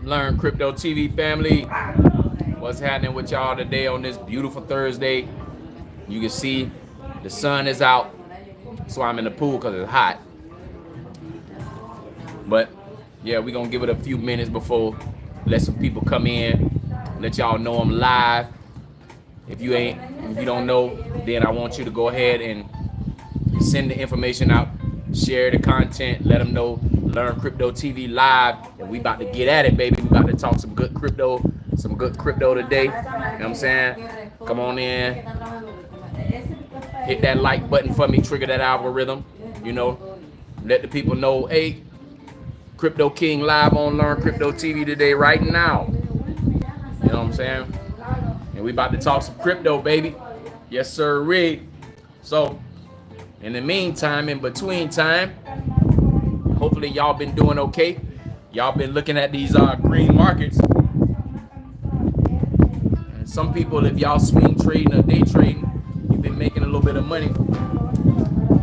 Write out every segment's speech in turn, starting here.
Learn Crypto TV family? What's happening with y'all today on this beautiful Thursday? You can see the sun is out, so I'm in the pool because it's hot. But yeah, we're gonna give it a few minutes before let some people come in, let y'all know I'm live. If you don't know, then I want you to go ahead and send the information out, share the content, let them know. Learn Crypto TV live, and we about to get at it, baby. We about to talk some good crypto today. You know what I'm saying? Come on in, hit that like button for me, trigger that algorithm. You know, let the people know, hey, Crypto King live on Learn Crypto TV today, right now. You know what I'm saying? And we about to talk some crypto, baby. Yes, sir, Rick. So, in the meantime, in between time, hopefully y'all been doing okay. Y'all been looking at these green markets. And some people, if y'all swing trading or day trading, you've been making a little bit of money.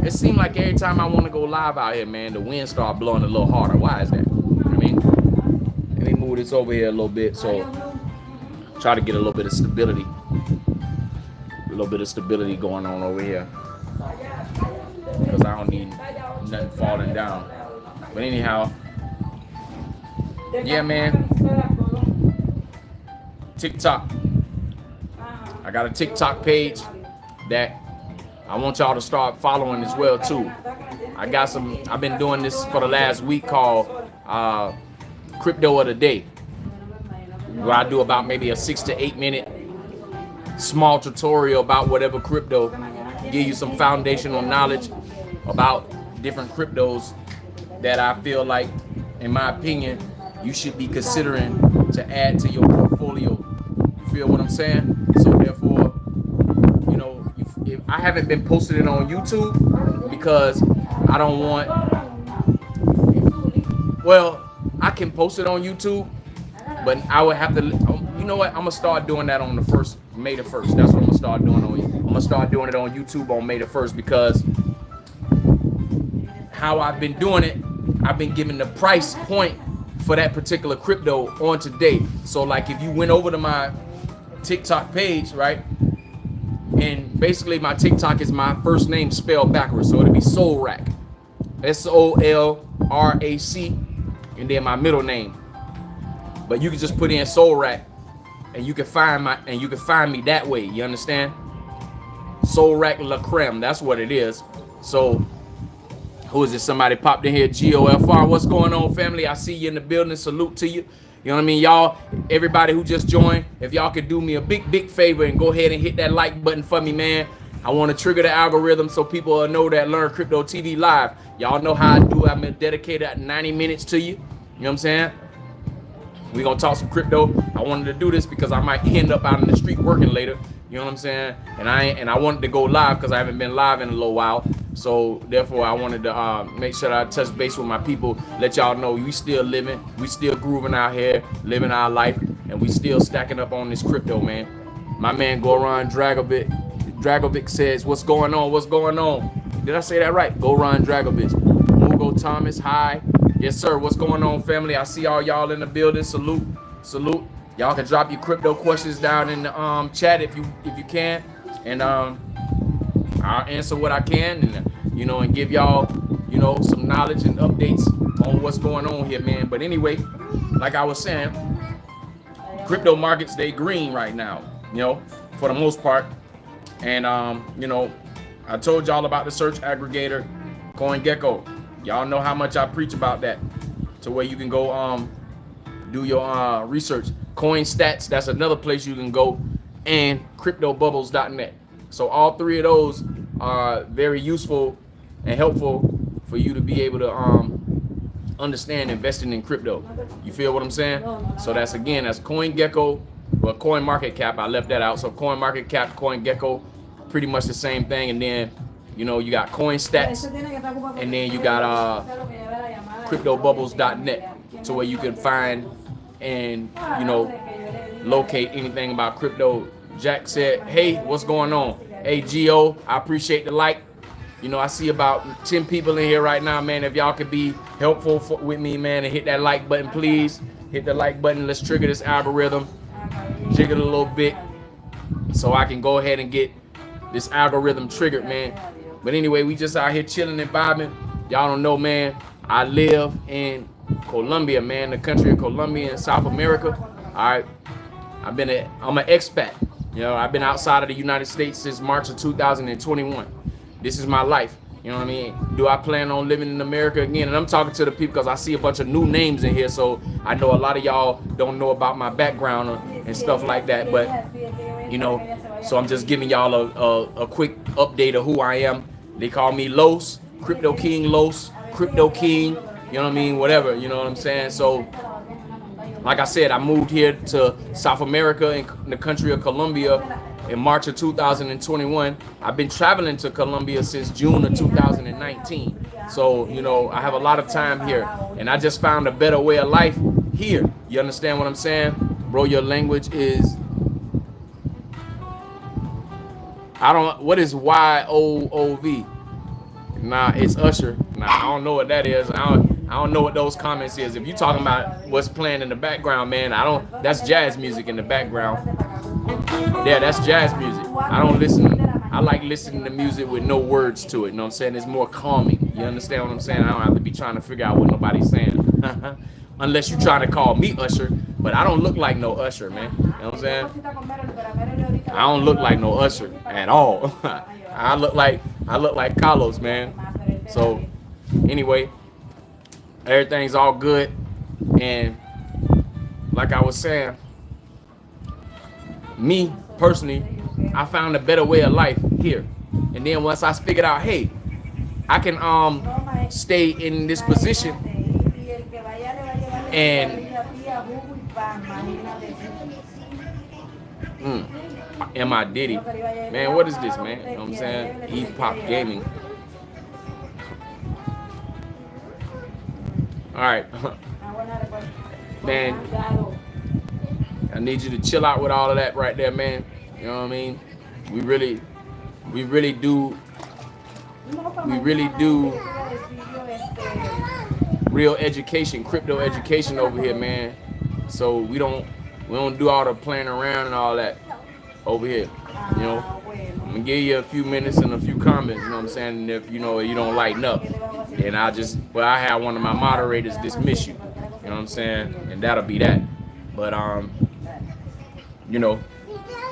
It seems like every time I want to go live out here, man, the wind start blowing a little harder. Why is that? I mean, let me move this over here a little bit so try to get a little bit of stability. A little bit of stability going on over here. Because I don't need nothing falling down. But anyhow, yeah, man. TikTok. I got a TikTok page that I want y'all to start following as well too. I've been doing this for the last week called Crypto of the Day, where I do about maybe a 6 to 8 minute small tutorial about whatever crypto, give you some foundational knowledge about different cryptos that I feel like, in my opinion, you should be considering to add to your portfolio. You feel what I'm saying? So therefore, you know, if I haven't been posting it on YouTube because I don't want, well, I can post it on YouTube, but I would have to, you know what, I'm gonna start doing that on May the 1st. That's what I'm gonna start doing I'm gonna start doing it on YouTube on May the 1st, because how I've been doing it, I've been giving the price point for that particular crypto on today. So like if you went over to my TikTok page, right? And basically my TikTok is my first name spelled backwards. So it'll be Solrac. SOLRAC, and then my middle name. But you can just put in Solrac and you can find me that way. You understand? Solrac La Creme, that's what it is. So who is this? Somebody popped in here. GOFR. What's going on, family? I see you in the building. Salute to you. You know what I mean? Y'all, everybody who just joined, if y'all could do me a big favor and go ahead and hit that like button for me, man. I want to trigger the algorithm so people know that Learn Crypto TV live. Y'all know how I do. I'm going to dedicate 90 minutes to you. You know what I'm saying? We're going to talk some crypto. I wanted to do this because I might end up out in the street working later. You know what I'm saying? And I wanted to go live because I haven't been live in a little while. So therefore, I wanted to make sure that I touch base with my people, let y'all know we still living, we still grooving out here, living our life, and we still stacking up on this crypto, man. My man Goran Dragovic says, what's going on? What's going on? Did I say that right? Goran Dragovic. Hugo Thomas, hi. Yes, sir. What's going on, family? I see all y'all in the building. Salute. Y'all can drop your crypto questions down in the chat if you can, and I'll answer what I can, and and give y'all some knowledge and updates on what's going on here, man. But anyway, like I was saying, crypto markets, they green right now, for the most part. And I told y'all about the search aggregator CoinGecko. Y'all know how much I preach about that, to where you can go do your research. CoinStats, that's another place you can go, and cryptobubbles.net. So all three of those are very useful and helpful for you to be able to understand investing in crypto. You feel what I'm saying? So that's CoinGecko, well, CoinMarketCap, I left that out. So CoinMarketCap, CoinGecko, pretty much the same thing. And then, you got CoinStats, and then you got cryptobubbles.net, to where you can find and, locate anything about crypto. Jack said, hey, what's going on? Hey, Gio, I appreciate the like. I see about 10 people in here right now, man. If y'all could be helpful with me, man, and hit that like button, please. hit the like button. Let's trigger this algorithm. Jiggle it a little bit so I can go ahead and get this algorithm triggered, man. But anyway, we just out here chilling and vibing. Y'all don't know, man, I live in Colombia, man, the country of Colombia in South America. All right, I'm an expat. You know, I've been outside of the United States since March of 2021. This is my life. You know what I mean? Do I plan on living in America again? And I'm talking to the people because I see a bunch of new names in here. So I know a lot of y'all don't know about my background and stuff like that. But, you know, so I'm just giving y'all a quick update of who I am. They call me Los, CryptoKingLos, Crypto King, you know what I mean? Whatever, you know what I'm saying? So, like I said, I moved here to South America in the country of Colombia in March of 2021. I've been traveling to Colombia since June of 2019. So, you know, I have a lot of time here. And I just found a better way of life here. You understand what I'm saying? Bro, your language is... what is YOOV? Nah, it's Usher. Nah, I don't know what that is. I don't know what those comments is. If you talking about what's playing in the background, man, that's jazz music in the background. Yeah, that's jazz music. I like listening to music with no words to it. You know what I'm saying? It's more calming. You understand what I'm saying? I don't have to be trying to figure out what nobody's saying. Unless you're trying to call me Usher. But I don't look like no Usher, man. You know what I'm saying? I don't look like no Usher at all. I look like Carlos, man. So anyway, everything's all good. And like I was saying, me personally, I found a better way of life here. And then once I figured out, hey, I can stay in this position and am I Diddy? Man, what is this, man? You know what I'm saying? E-Pop Gaming. Alright. Man, I need you to chill out with all of that right there, man. You know what I mean? We really do real education, crypto education over here, man. So we don't do all the playing around and all that over here. You know, I'm gonna give you a few minutes and a few comments, you know what I'm saying? And if you know you don't lighten up, then I have one of my moderators dismiss you. You know what I'm saying? And that'll be that. But you know,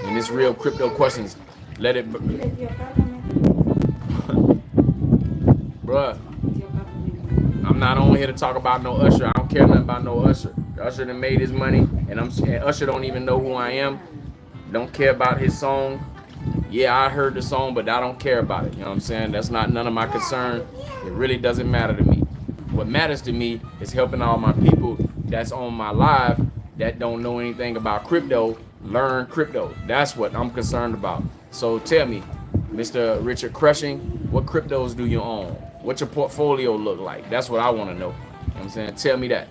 and it's real crypto questions. Let it bruh. I'm not on here to talk about no Usher. I don't care nothing about no Usher. Usher done made his money, and Usher don't even know who I am. Don't care about his song. Yeah, I heard the song, but I don't care about it. You know what I'm saying? That's not none of my concern. It really doesn't matter to me. What matters to me is helping all my people that's on my live that don't know anything about crypto learn crypto. That's what I'm concerned about. So tell me, Mr. Richard Crushing, what cryptos do you own? What's your portfolio look like? That's what I want to know. You know what I'm saying? Tell me that.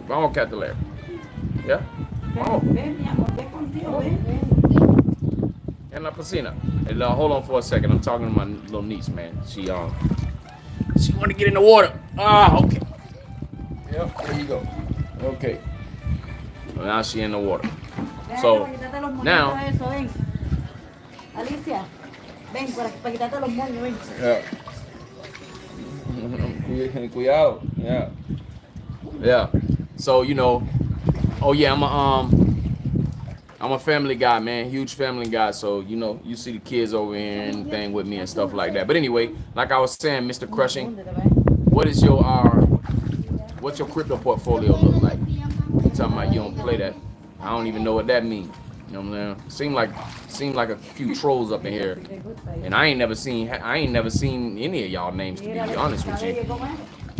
Vamos, Catalera. Yeah? Vamos. En la piscina. Hold on for a second. I'm talking to my little niece, man. She want to get in the water. Okay. Yep, there you go. Okay. Well, now she in the water. So, now. Alicia, ven para quitarte los moños, ven. Yeah. Cuidado. Yeah. Yeah. So, you know, oh yeah, I'm a family guy, man, huge family guy. So, you know, you see the kids over here and anything with me and stuff like that. But anyway, like I was saying, Mr. Crushing, what's your crypto portfolio look like? You talking about you don't play that? I don't even know what that means. You know what I'm saying? Seem like a few trolls up in here, and I ain't never seen any of y'all names, to be honest with you.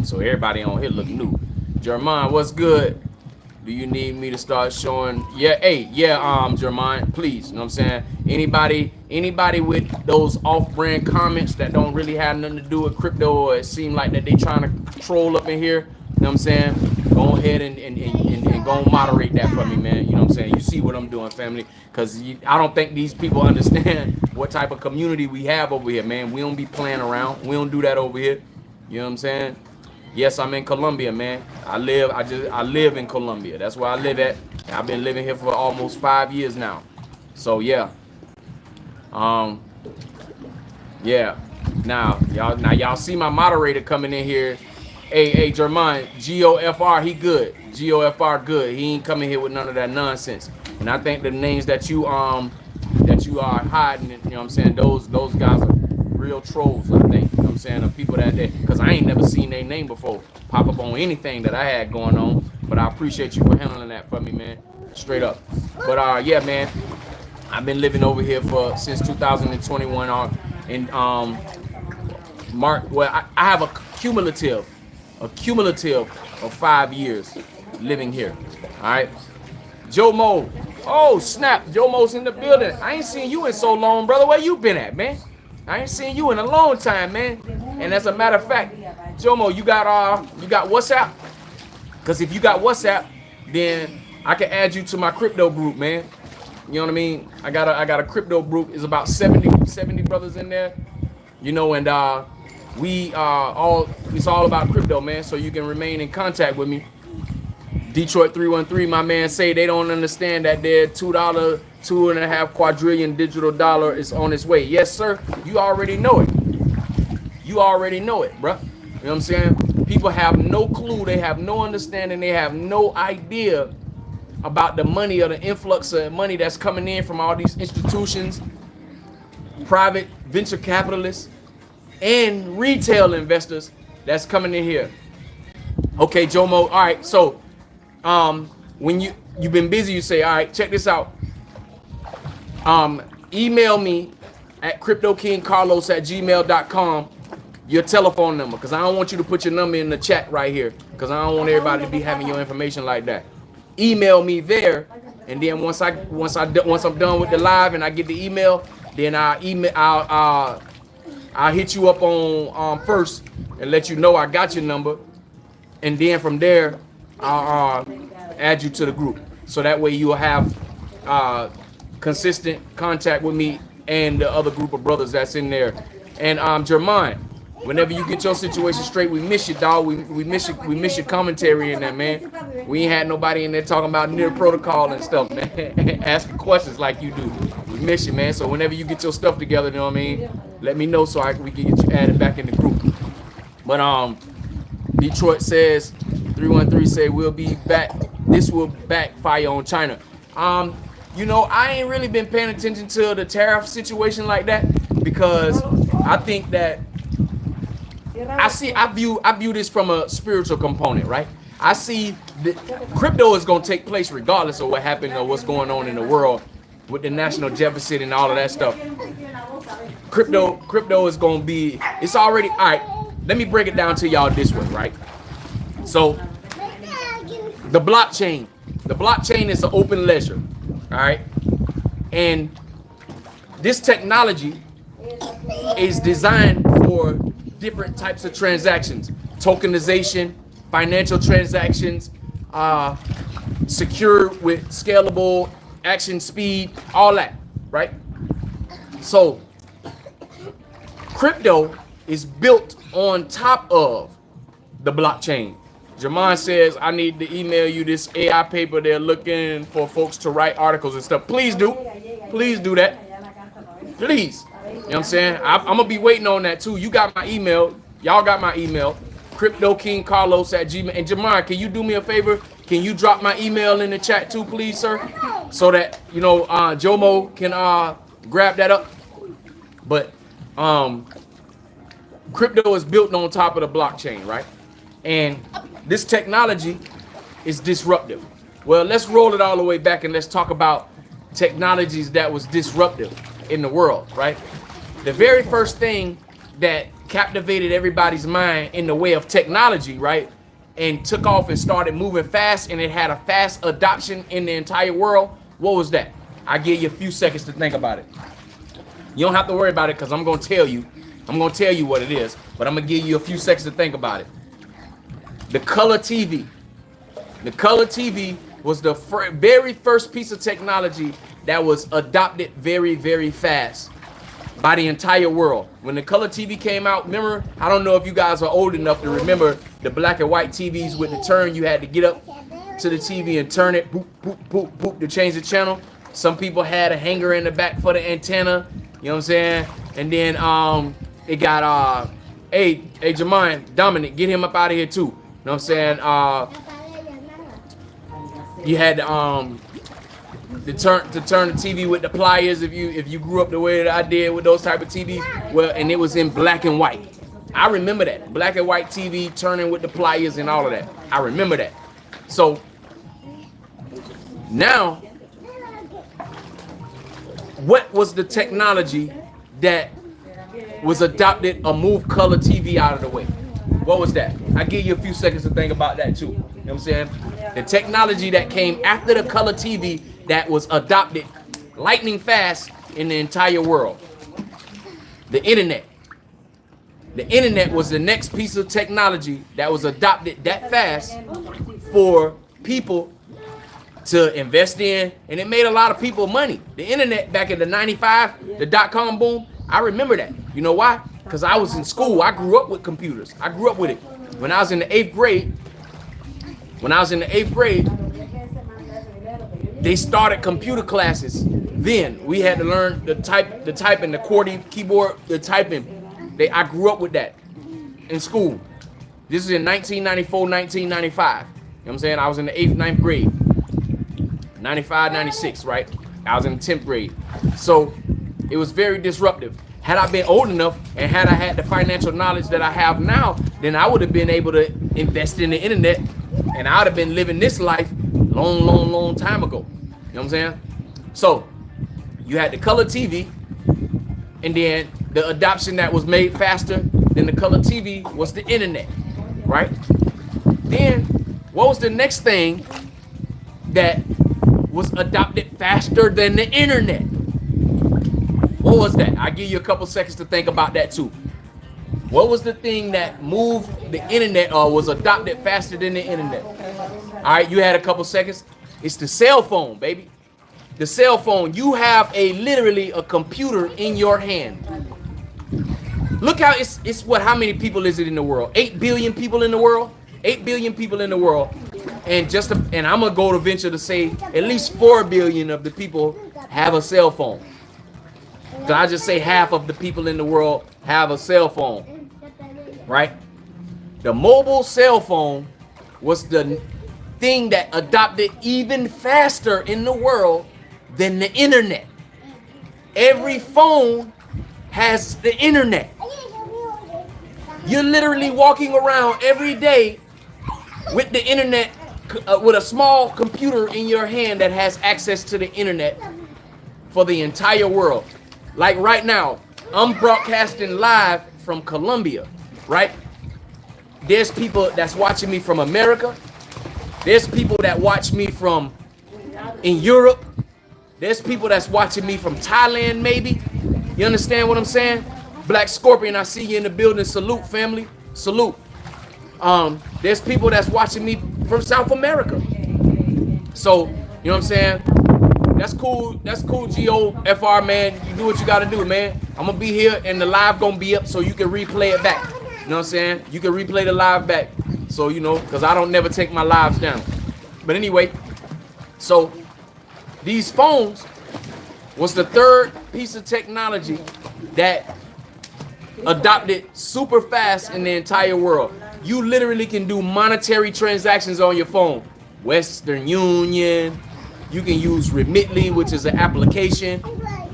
So everybody on here look new. Jermaine, what's good? Do you need me to start showing? Yeah, hey, yeah, Jermaine, please. You know what I'm saying? Anybody with those off-brand comments that don't really have nothing to do with crypto, or it seem like that they trying to troll up in here, you know what I'm saying? Go ahead and go and moderate that for me, man. You know what I'm saying? You see what I'm doing, family? Because I don't think these people understand what type of community we have over here, man. We don't be playing around. We don't do that over here. You know what I'm saying? Yes, I'm in Colombia, man. I live in Colombia. That's where I live at. I've been living here for almost 5 years now. So yeah. Yeah. Now y'all see my moderator coming in here. Hey, Jermaine, GOFR, he good. GOFR good. He ain't coming here with none of that nonsense. And I think the names that you are hiding, you know what I'm saying, those guys are real trolls, I think. You know what I'm saying, the people that because I ain't never seen their name before pop up on anything that I had going on. But I appreciate you for handling that for me, man. Straight up. But yeah, man. I've been living over here since 2021 in March. Well, I have a cumulative of 5 years living here. All right, Joe Mo. Oh snap, Joe Mo's in the building. I ain't seen you in so long, brother. Where you been at, man? I ain't seen you in a long time, man. And as a matter of fact, Joe Mo, you got WhatsApp? Cause if you got WhatsApp, then I can add you to my crypto group, man. You know what I mean? I got a crypto group. It's about 70 brothers in there. You know, and it's all about crypto, man. So you can remain in contact with me. Detroit 313, my man say they don't understand that their $2.5 quadrillion digital dollar is on its way. Yes, sir. You already know it. You already know it, bruh. You know what I'm saying? People have no clue. They have no understanding. They have no idea about the money or the influx of money that's coming in from all these institutions, private venture capitalists, and retail investors that's coming in here. Okay, Jomo. All right. So, when you've been busy, you say, all right, check this out. Email me at cryptokingcarlos@gmail.com your telephone number, because I don't want you to put your number in the chat right here, because I don't want everybody to be having your information like that. Email me there, and then once I'm done with the live and I get the email, then I'll hit you up on first and let you know I got your number, and then from there I'll add you to the group, so that way you'll have consistent contact with me and the other group of brothers that's in there. And Jermaine, whenever you get your situation straight, we miss you, dog. We miss your commentary in there, man. We ain't had nobody in there talking about near protocol and stuff, man. Asking questions like you do. We miss you, man. So whenever you get your stuff together, you know what I mean, let me know so we can get you added back in the group. But Detroit says 313 say we'll be back. This will backfire on China. You know, I ain't really been paying attention to the tariff situation like that, because I think that I view this from a spiritual component, right? I see that crypto is gonna take place regardless of what happened or what's going on in the world with the national deficit and all of that stuff. Crypto is gonna be, it's already, all right, let me break it down to y'all this way, right? So the blockchain is an open ledger, all right? And this technology is designed for different types of transactions: tokenization, financial transactions, secure with scalable action speed, all that, right? So crypto is built on top of the blockchain. Jermaine says, I need to email you this AI paper. They're looking for folks to write articles and stuff. Please do. Please do that. Please. You know what I'm saying? I'm going to be waiting on that too. You got my email. Y'all got my email. CryptoKingCarlos@gmail. And Jermaine, can you do me a favor? Can you drop my email in the chat too, please, sir? So that, you know, Jomo can grab that up. But crypto is built on top of the blockchain, right? And this technology is disruptive. Well, let's roll it all the way back and let's talk about technologies that was disruptive in the world, right? The very first thing that captivated everybody's mind in the way of technology, right, and took off and started moving fast, and it had a fast adoption in the entire world, what was that? I give you a few seconds to think about it. You don't have to worry about it, because I'm going to tell you what it is, but I'm going to give you a few seconds to think about it. The color TV. The color TV was the very first piece of technology that was adopted very, very fast. by the entire world. When the color TV came out, remember, I don't know if you guys are old enough to remember the black and white TVs with the turn. You had to get up to the TV and turn it, boop, boop, boop, boop, to change the channel. Some people had a hanger in the back for the antenna, you know what I'm saying? And then it got, hey Jermaine, Dominic, get him up out of here too. You know what I'm saying? You had to turn the TV with the pliers if you grew up the way that I did with those type of TVs. Well, and it was in black and white. I remember that. Black and white TV turning with the pliers and all of that. I remember that. So now, what was the technology that was adopted or moved color TV out of the way? What was that? I give you a few seconds to think about that too. You know what I'm saying? The technology that came after the color TV that was adopted lightning fast in the entire world. The internet. The internet was the next piece of technology that was adopted that fast for people to invest in, and it made a lot of people money. The internet back in the 95, the dot-com boom, I remember that. You know why? Because I was in school. I grew up with computers. I grew up with it. When I was in the 8th grade, they started computer classes. Then we had to learn the typing, the QWERTY keyboard, the typing. I grew up with that in school. This is in 1994, 1995. You know what I'm saying? I was in the 8th, 9th grade. 95, 96, right? I was in the 10th grade. So it was very disruptive. Had I been old enough and had I had the financial knowledge that I have now, then I would have been able to invest in the internet, and I would have been living this life long time ago. You know what I'm saying? So you had the color TV, and then the adoption that was made faster than the color TV was the internet, right? Then what was the next thing that was adopted faster than the internet? What was that? I'll give you a couple seconds to think about that too. What was the thing that moved the internet or was adopted faster than the internet? All right, you had a couple seconds. It's the cell phone, baby. The cell phone. You have literally a computer in your hand. Look how it's what, how many people is it in the world? 8 billion people in the world? 8 billion people in the world. And I'm gonna go to venture to say at least 4 billion of the people have a cell phone. So I just say half of the people in the world have a cell phone, right? The mobile cell phone was the thing that adopted even faster in the world than the internet. Every phone has the internet. You're literally walking around every day with the internet, with a small computer in your hand that has access to the internet for the entire world. Like right now, I'm broadcasting live from Colombia, right? There's people that's watching me from America. There's people that watch me from in Europe. There's people that's watching me from Thailand, maybe. You understand what I'm saying? Black Scorpion, I see you in the building. Salute, family. Salute. There's people that's watching me from South America. So, you know what I'm saying? That's cool. That's cool, GOFR, man. You do what you gotta do, man. I'm gonna be here and the live gonna be up so you can replay it back. You know what I'm saying? You can replay the live back. So, you know, because I don't never take my lives down. But anyway, so these phones was the third piece of technology that adopted super fast in the entire world. You literally can do monetary transactions on your phone. Western Union. You can use Remitly, which is an application.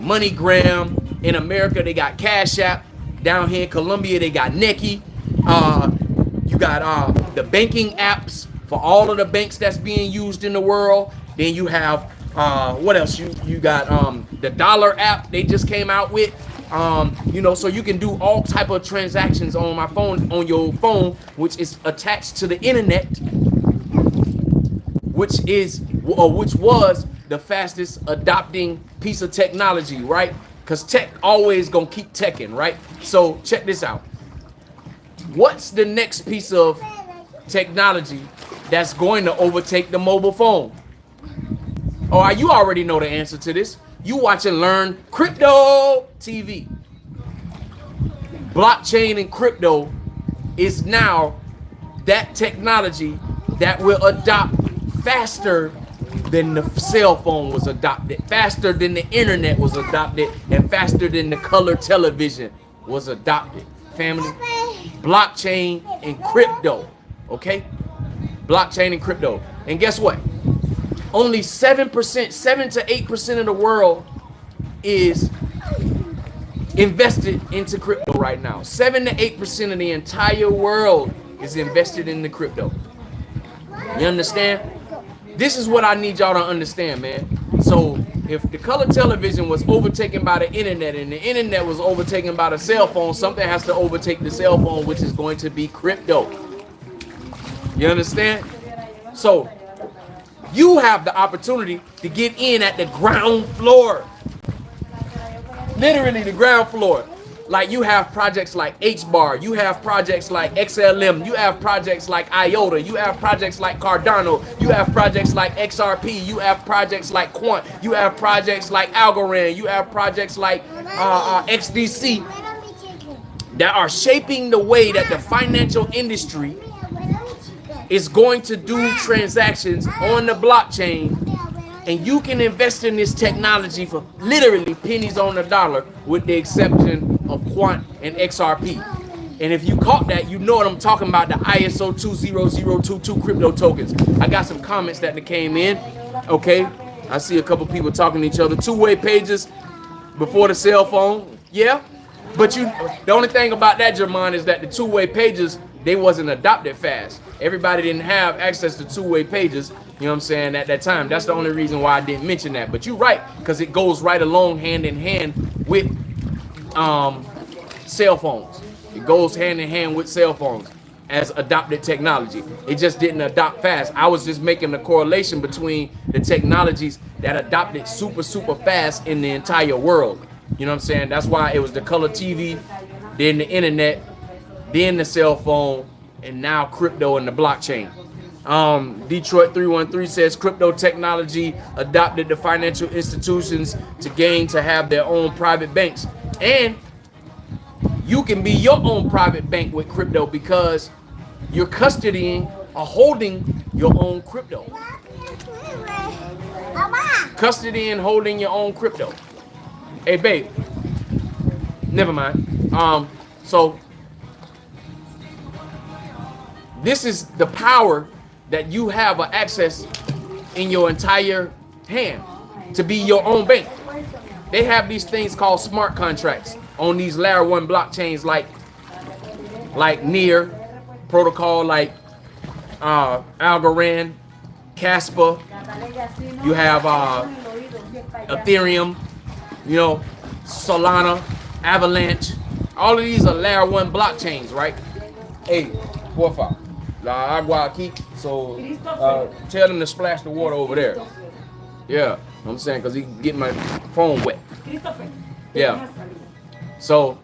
MoneyGram. In America, they got CashApp. Down here in Colombia, they got Neki. You got the banking apps for all of the banks that's being used in the world. Then you have what else? You got the dollar app they just came out with. You know, so you can do all type of transactions on my phone, on your phone, which is attached to the internet, which was the fastest adopting piece of technology, right? Because tech always gonna keep teching, right? So check this out. What's the next piece of technology that's going to overtake the mobile phone? Oh, you already know the answer to this. You watch and learn crypto TV. blockchain and crypto is now that technology that will adopt faster than the cell phone was adopted, faster than the internet was adopted, and faster than the color television was adopted. Family, blockchain and crypto, okay? Blockchain and crypto. And guess what? Only 7%, 7 to 8% of the world is invested into crypto right now. 7 to 8% of the entire world is invested in the crypto. You understand? This is what I need y'all to understand, man. So if the color television was overtaken by the internet and the internet was overtaken by the cell phone, something has to overtake the cell phone, which is going to be crypto. You understand? So you have the opportunity to get in at the ground floor. Literally the ground floor. Like you have projects like HBAR, you have projects like XLM, you have projects like IOTA, you have projects like Cardano, you have projects like XRP, you have projects like Quant, you have projects like Algorand, you have projects like XDC that are shaping the way that the financial industry is going to do transactions on the blockchain. And you can invest in this technology for literally pennies on the dollar, with the exception of Quant and XRP. And if you caught that, you know what I'm talking about, the ISO 20022 crypto tokens. I got some comments that came in. Okay, I see a couple people talking to each other. Two-way pages before the cell phone. Yeah, but the only thing about that, Jermon, is that the two-way pages, they wasn't adopted fast. Everybody didn't have access to two-way pages, you know what I'm saying, at that time. That's the only reason why I didn't mention that. But you're right, because it goes right along hand in hand with cell phones. It goes hand in hand with cell phones as adopted technology. It just didn't adopt fast. I was just making the correlation between the technologies that adopted super fast in the entire world. You know what I'm saying? That's why it was the color TV, then the internet, then the cell phone, and now crypto and the blockchain. Detroit 313 says crypto technology adopted the financial institutions to have their own private banks. And you can be your own private bank with crypto because you're custodying or holding your own crypto. Custody and holding your own crypto. Hey, babe. Never mind. So this is the power that you have access in your entire hand to be your own bank. They have these things called smart contracts on these layer 1 blockchains like Near protocol, like Algorand, Casper. You have Ethereum, you know, Solana, Avalanche. All of these are layer 1 blockchains, right? Hey, porfa. La agua aquí. So tell them to splash the water over there. Yeah, I'm saying, because he can get my phone wet. Yeah. So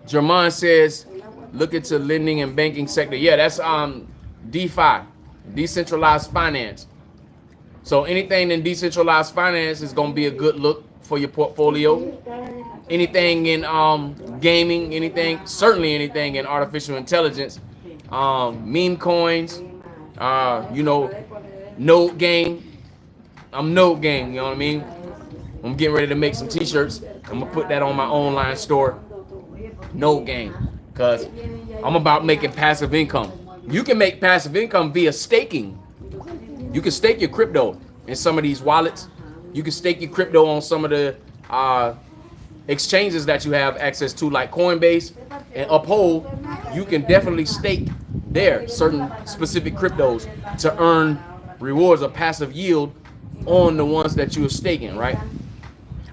Jermon says look into lending and banking sector. Yeah, that's DeFi, decentralized finance. So anything in decentralized finance is going to be a good look for your portfolio. Anything in gaming, certainly anything in artificial intelligence, meme coins, you know, Node Gang. I'm Node Gang, you know what I mean? I'm getting ready to make some t-shirts. I'm gonna put that on my online store, Node Gang, because I'm about making passive income. You can make passive income via staking. You can stake your crypto in some of these wallets. You can stake your crypto on some of the exchanges that you have access to, like Coinbase and Uphold. You can definitely stake there certain specific cryptos to earn rewards or passive yield on the ones that you are staking, right?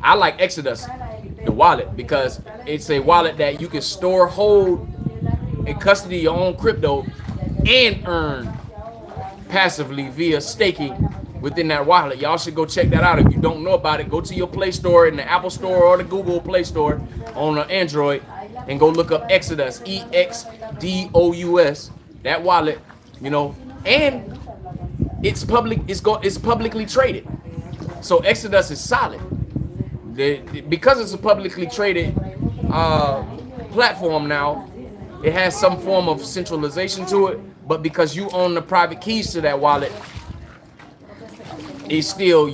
I like Exodus, the wallet, because it's a wallet that you can store, hold, and custody your own crypto and earn passively via staking within that wallet. Y'all should go check that out. If you don't know about it, go to your Play Store, in the Apple Store or the Google Play Store on Android, and go look up Exodus, EXDOUS, that wallet, you know, and it's publicly traded. So Exodus is solid. Because it's a publicly traded platform now, it has some form of centralization to it, but because you own the private keys to that wallet, it's still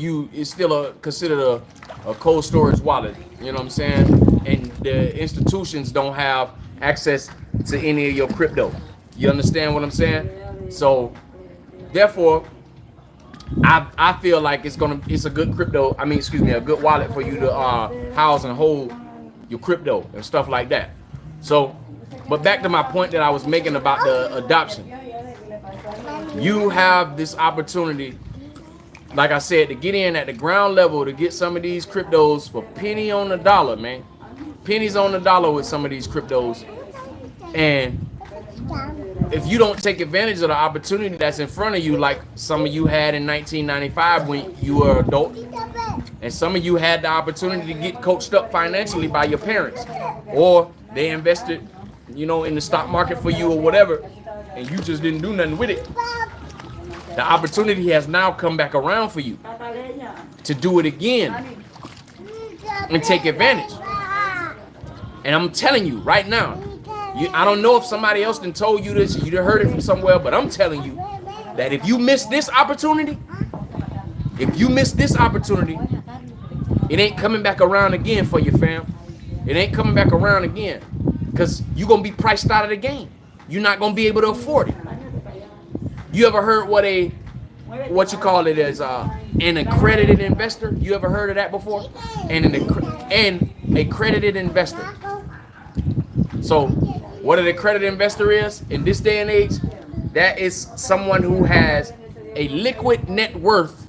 considered a cold storage wallet. You know what I'm saying? And the institutions don't have access to any of your crypto. You understand what I'm saying? So therefore, I feel like it's a good crypto. I mean, excuse me, a good wallet for you to house and hold your crypto and stuff like that. So, but back to my point that I was making about the adoption. You have this opportunity, like I said, to get in at the ground level to get some of these cryptos for penny on the dollar, man. Pennies on the dollar with some of these cryptos. And if you don't take advantage of the opportunity that's in front of you, like some of you had in 1995 when you were an adult, and some of you had the opportunity to get coached up financially by your parents, or they invested, you know, in the stock market for you or whatever, and you just didn't do nothing with it. The opportunity has now come back around for you to do it again and take advantage. And I'm telling you right now, I don't know if somebody else done told you this, you done heard it from somewhere, but I'm telling you that if you miss this opportunity, it ain't coming back around again for you, fam. It ain't coming back around again, because you're going to be priced out of the game. You're not going to be able to afford it. You ever heard what you call it as an accredited investor? You ever heard of that before? And an accredited investor. So what an accredited investor is in this day and age, that is someone who has a liquid net worth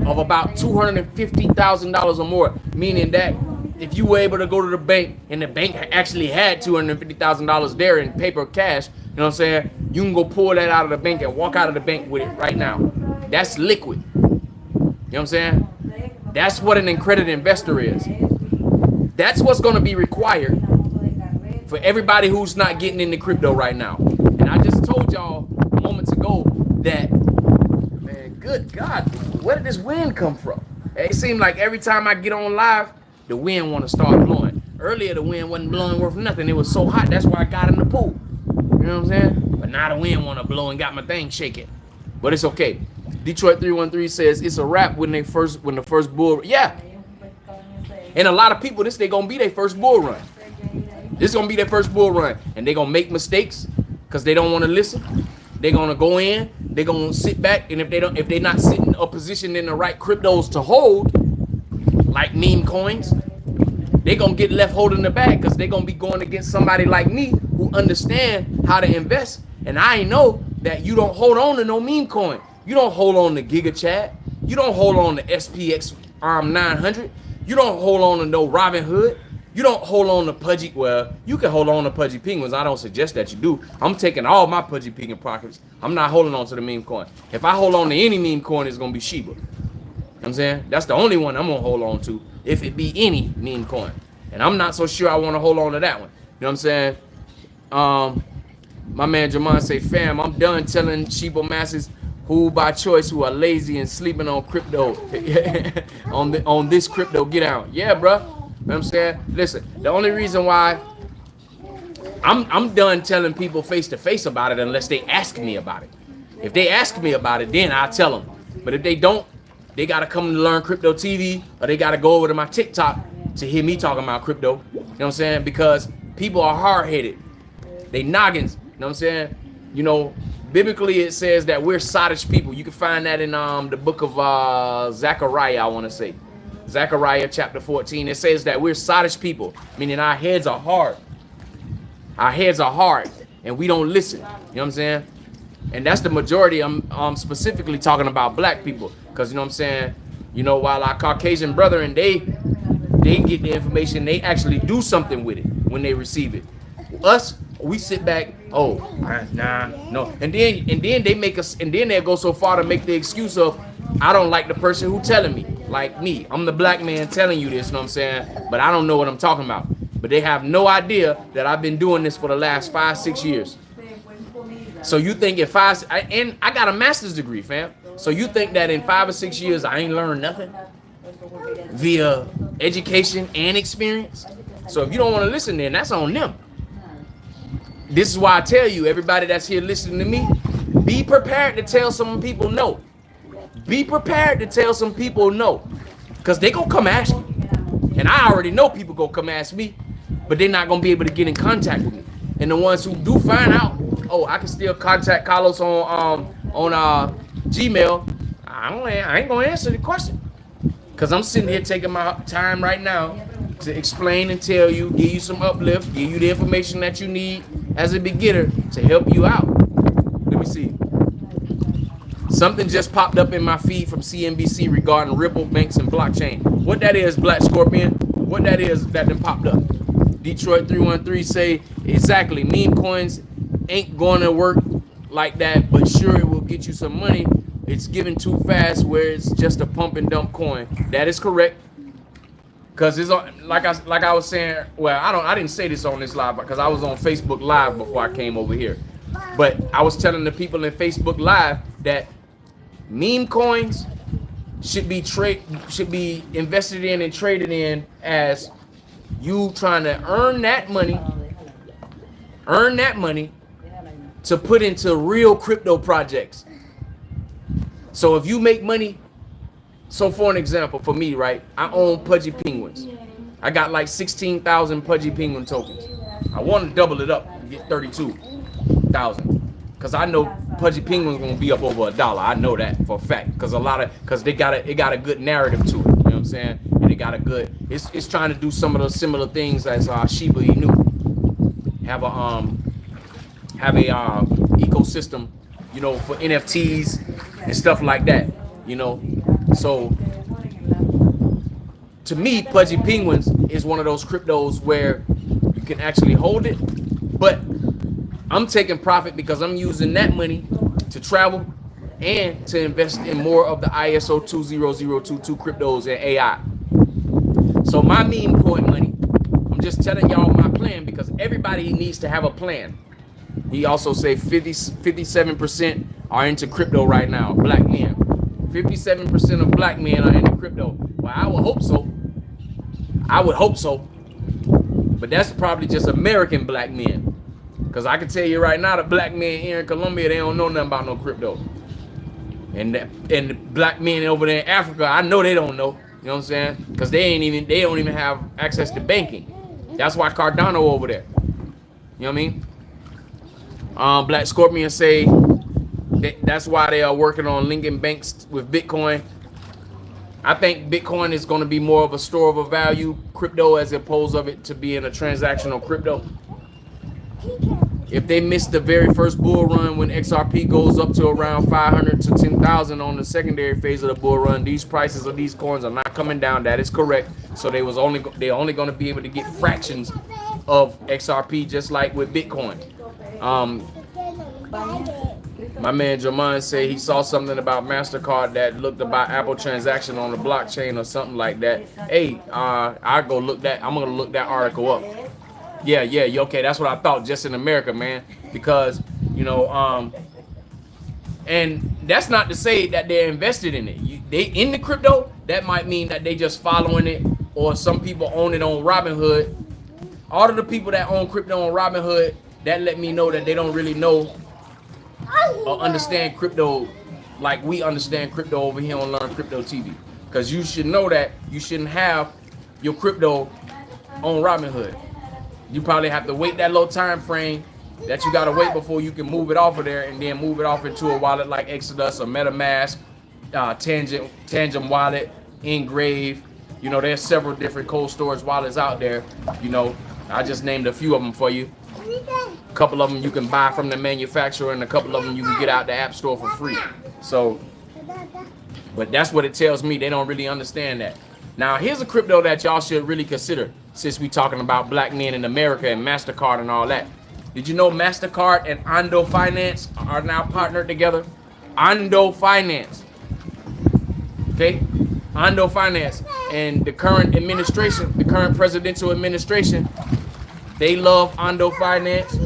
of about $250,000 or more, meaning that if you were able to go to the bank and the bank actually had $250,000 there in paper cash, you know what I'm saying? You can go pull that out of the bank and walk out of the bank with it right now. That's liquid. You know what I'm saying? That's what an accredited investor is. That's what's going to be required for everybody who's not getting into crypto right now. And I just told y'all moments ago that, man, good God, where did this wind come from? It seems like every time I get on live, the wind want to start blowing. Earlier, the wind wasn't blowing worth nothing. It was so hot. That's why I got in the pool. You know what I'm saying? But now the wind want to blow and got my thing shaking. But it's okay. Detroit 313 says it's a wrap when the first bull. Yeah. And a lot of people, they gonna be their first bull run. This is gonna be their first bull run, and they gonna make mistakes because they don't want to listen. They're gonna go in. They're gonna sit back, and if they're not sitting or positioned in the right cryptos to hold, like meme coins, they're gonna get left holding the bag because they're gonna be going against somebody like me who understand how to invest. And I know that you don't hold on to no meme coin. You don't hold on to Giga Chat. You don't hold on to SPX 900. You don't hold on to no Robin Hood. You don't hold on to Pudgy. Well, you can hold on to Pudgy Penguins. I don't suggest that you do. I'm taking all my Pudgy Penguin pockets. I'm not holding on to the meme coin. If I hold on to any meme coin, it's going to be Shiba. You know what I'm saying? That's the only one I'm going to hold on to, if it be any meme coin. And I'm not so sure I want to hold on to that one. You know what I'm saying? My man Jamon say, fam, I'm done telling Shiba masses who by choice who are lazy and sleeping on crypto on this crypto get out. Yeah, bro. You know what I'm saying? Listen, the only reason why I'm done telling people face to face about it unless they ask me about it. If they ask me about it, then I'll tell them. But if they don't, they gotta come to Learn Crypto TV, or they gotta go over to my TikTok to hear me talking about crypto. You know what I'm saying? Because people are hard-headed. They noggins. You know what I'm saying? You know, biblically it says that we're sottish people. You can find that in the book of Zechariah, I want to say. Zechariah chapter 14. It says that we're sottish people, meaning our heads are hard. Our heads are hard, and we don't listen. You know what I'm saying? And that's the majority. I'm specifically talking about black people, because you know what I'm saying? You know, while our Caucasian brethren, they get the information, they actually do something with it when they receive it. Us, we sit back, oh, nah, no. And then they make us, and then they go so far to make the excuse of, I don't like the person who telling me. Like me, I'm the black man telling you this, you know what I'm saying? But I don't know what I'm talking about. But they have no idea that I've been doing this for the last 5-6 years. So you think and I got a master's degree, fam. So you think that in 5 or 6 years I ain't learned nothing via education and experience. So if you don't want to listen, then that's on them. This is why I tell you, everybody that's here listening to me, be prepared to tell some people no. Be prepared to tell some people no, because they gonna come ask you. And I already know people gonna come ask me, but they're not gonna be able to get in contact with me. And the ones who do find out, oh, I can still contact Carlos on Gmail, I ain't gonna answer the question, because I'm sitting here taking my time right now to explain and tell you, give you some uplift, give you the information that you need as a beginner to help you out. Let me see. Something just popped up in my feed from CNBC regarding Ripple, banks, and blockchain. What that is, Black Scorpion, what that is that then popped up. Detroit 313 say, exactly, meme coins ain't going to work like that, but sure it will get you some money. It's given too fast where it's just a pump and dump coin. That is correct. Cause it's like I was saying. Well, I didn't say this on this live because I was on Facebook Live before I came over here. But I was telling the people in Facebook Live that meme coins should be invested in and traded in as you trying to earn that money to put into real crypto projects. So if you make money, so for an example, for me, right, I own Pudgy Penguins. I got like 16,000 Pudgy Penguin tokens. I want to double it up and get 32,000. Because I know Pudgy Penguin's gonna be up over $1. I know that for a fact. Because it got a good narrative to it. You know what I'm saying? And it got a good. It's trying to do some of those similar things as Shiba Inu. Have a ecosystem, you know, for NFTs and stuff like that. You know, so to me, Pudgy Penguins is one of those cryptos where you can actually hold it, but I'm taking profit because I'm using that money to travel and to invest in more of the ISO 20022 cryptos and AI. So my meme coin money, I'm just telling y'all my plan because everybody needs to have a plan. He also say 57% are into crypto right now, black men. 57% of black men are into crypto. Well, I would hope so. But that's probably just American black men. Because I can tell you right now, the black men here in Colombia, they don't know nothing about no crypto. And the black men over there in Africa, I know they don't know. You know what I'm saying? Because they don't even have access to banking. That's why Cardano over there. You know what I mean? Black Scorpion say that's why they are working on linking banks with Bitcoin. I think Bitcoin is going to be more of a store of a value crypto as opposed of it to being a transactional crypto. If they miss the very first bull run when XRP goes up to around 500 to 10,000 on the secondary phase of the bull run, these prices of these coins are not coming down. That is correct. So they're only going to be able to get fractions of XRP, just like with Bitcoin. My man Jermaine say he saw something about MasterCard that looked about Apple transaction on the blockchain or something like that. Hey, I'm gonna look that article up. Yeah, okay, that's what I thought, just in America, man. Because, you know, and that's not to say that they're invested in it. They in the crypto, that might mean that they just following it, or some people own it on Robinhood. All of the people that own crypto on Robinhood, that let me know that they don't really know or understand crypto like we understand crypto over here on Learn Crypto TV. Because you should know that you shouldn't have your crypto on Robinhood. You probably have to wait that little time frame that you gotta wait before you can move it off of there and then move it off into a wallet like Exodus or MetaMask, Tangent Wallet, Engrave. You know, there's several different cold storage wallets out there. You know, I just named a few of them for you. A couple of them you can buy from the manufacturer, and a couple of them you can get out the app store for free. So, but that's what it tells me. They don't really understand that. Now, here's a crypto that y'all should really consider, since we talking about black men in America and MasterCard and all that. Did you know MasterCard and Ondo Finance are now partnered together? Ondo Finance. Okay? Ondo Finance. And the current administration, the current presidential administration, they love Ondo Finance.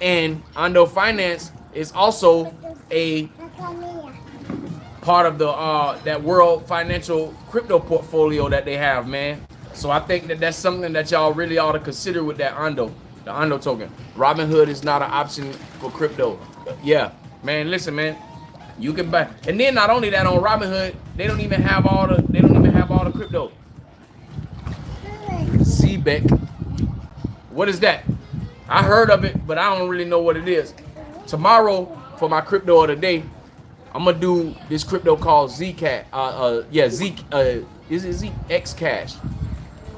And Ondo Finance is also a part of the that world financial crypto portfolio that they have, man. So I think that that's something that y'all really ought to consider with that Ondo, the Ondo token. Robinhood is not an option for crypto. Yeah, man, listen, man. You can buy, and then not only that, on Robinhood, they don't even have all the crypto. CBEC. What is that? I heard of it, but I don't really know what it is. Tomorrow, for my crypto of the day, I'm gonna do this crypto called Zcash. Is it ZX Cash?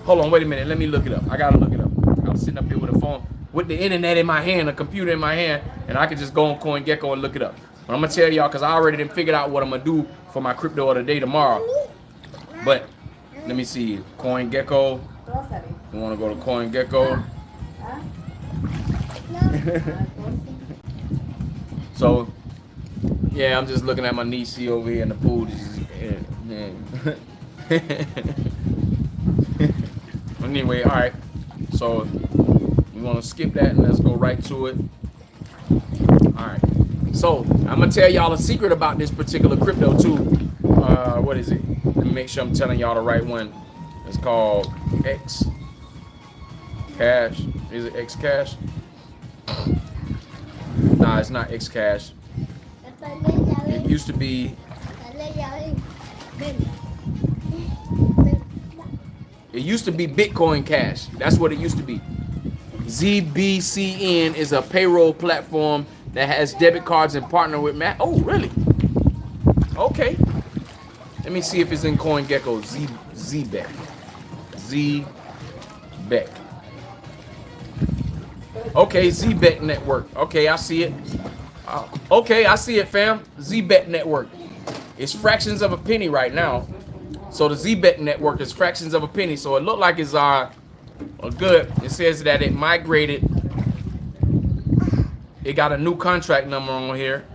Hold on, wait a minute. Let me look it up. I gotta look it up. I'm sitting up here with a phone, with the internet in my hand, a computer in my hand, and I can just go on CoinGecko and look it up. But I'm gonna tell y'all because I already done figured out what I'm gonna do for my crypto of the day tomorrow. But let me see. CoinGecko. You wanna go to CoinGecko? So yeah, I'm just looking at my niece over here in the pool. Anyway, all right. So we want to skip that and let's go right to it. All right. So I'm gonna tell y'all a secret about this particular crypto too. What is it? Let me make sure I'm telling y'all the right one. It's called X Cash. Is it X Cash? Nah, it's not X Cash. It used to be. It used to be Bitcoin Cash. That's what it used to be. ZBCN is a payroll platform that has debit cards and partner with Matt. Oh, really? Okay. Let me see if it's in CoinGecko. ZBEC. ZBEC. Okay, ZBEC network. Okay, I see it. Okay, I see it, fam. ZBEC network. It's fractions of a penny right now. So the ZBEC network is fractions of a penny. So it looked like it's good. It says that it migrated. It got a new contract number on here.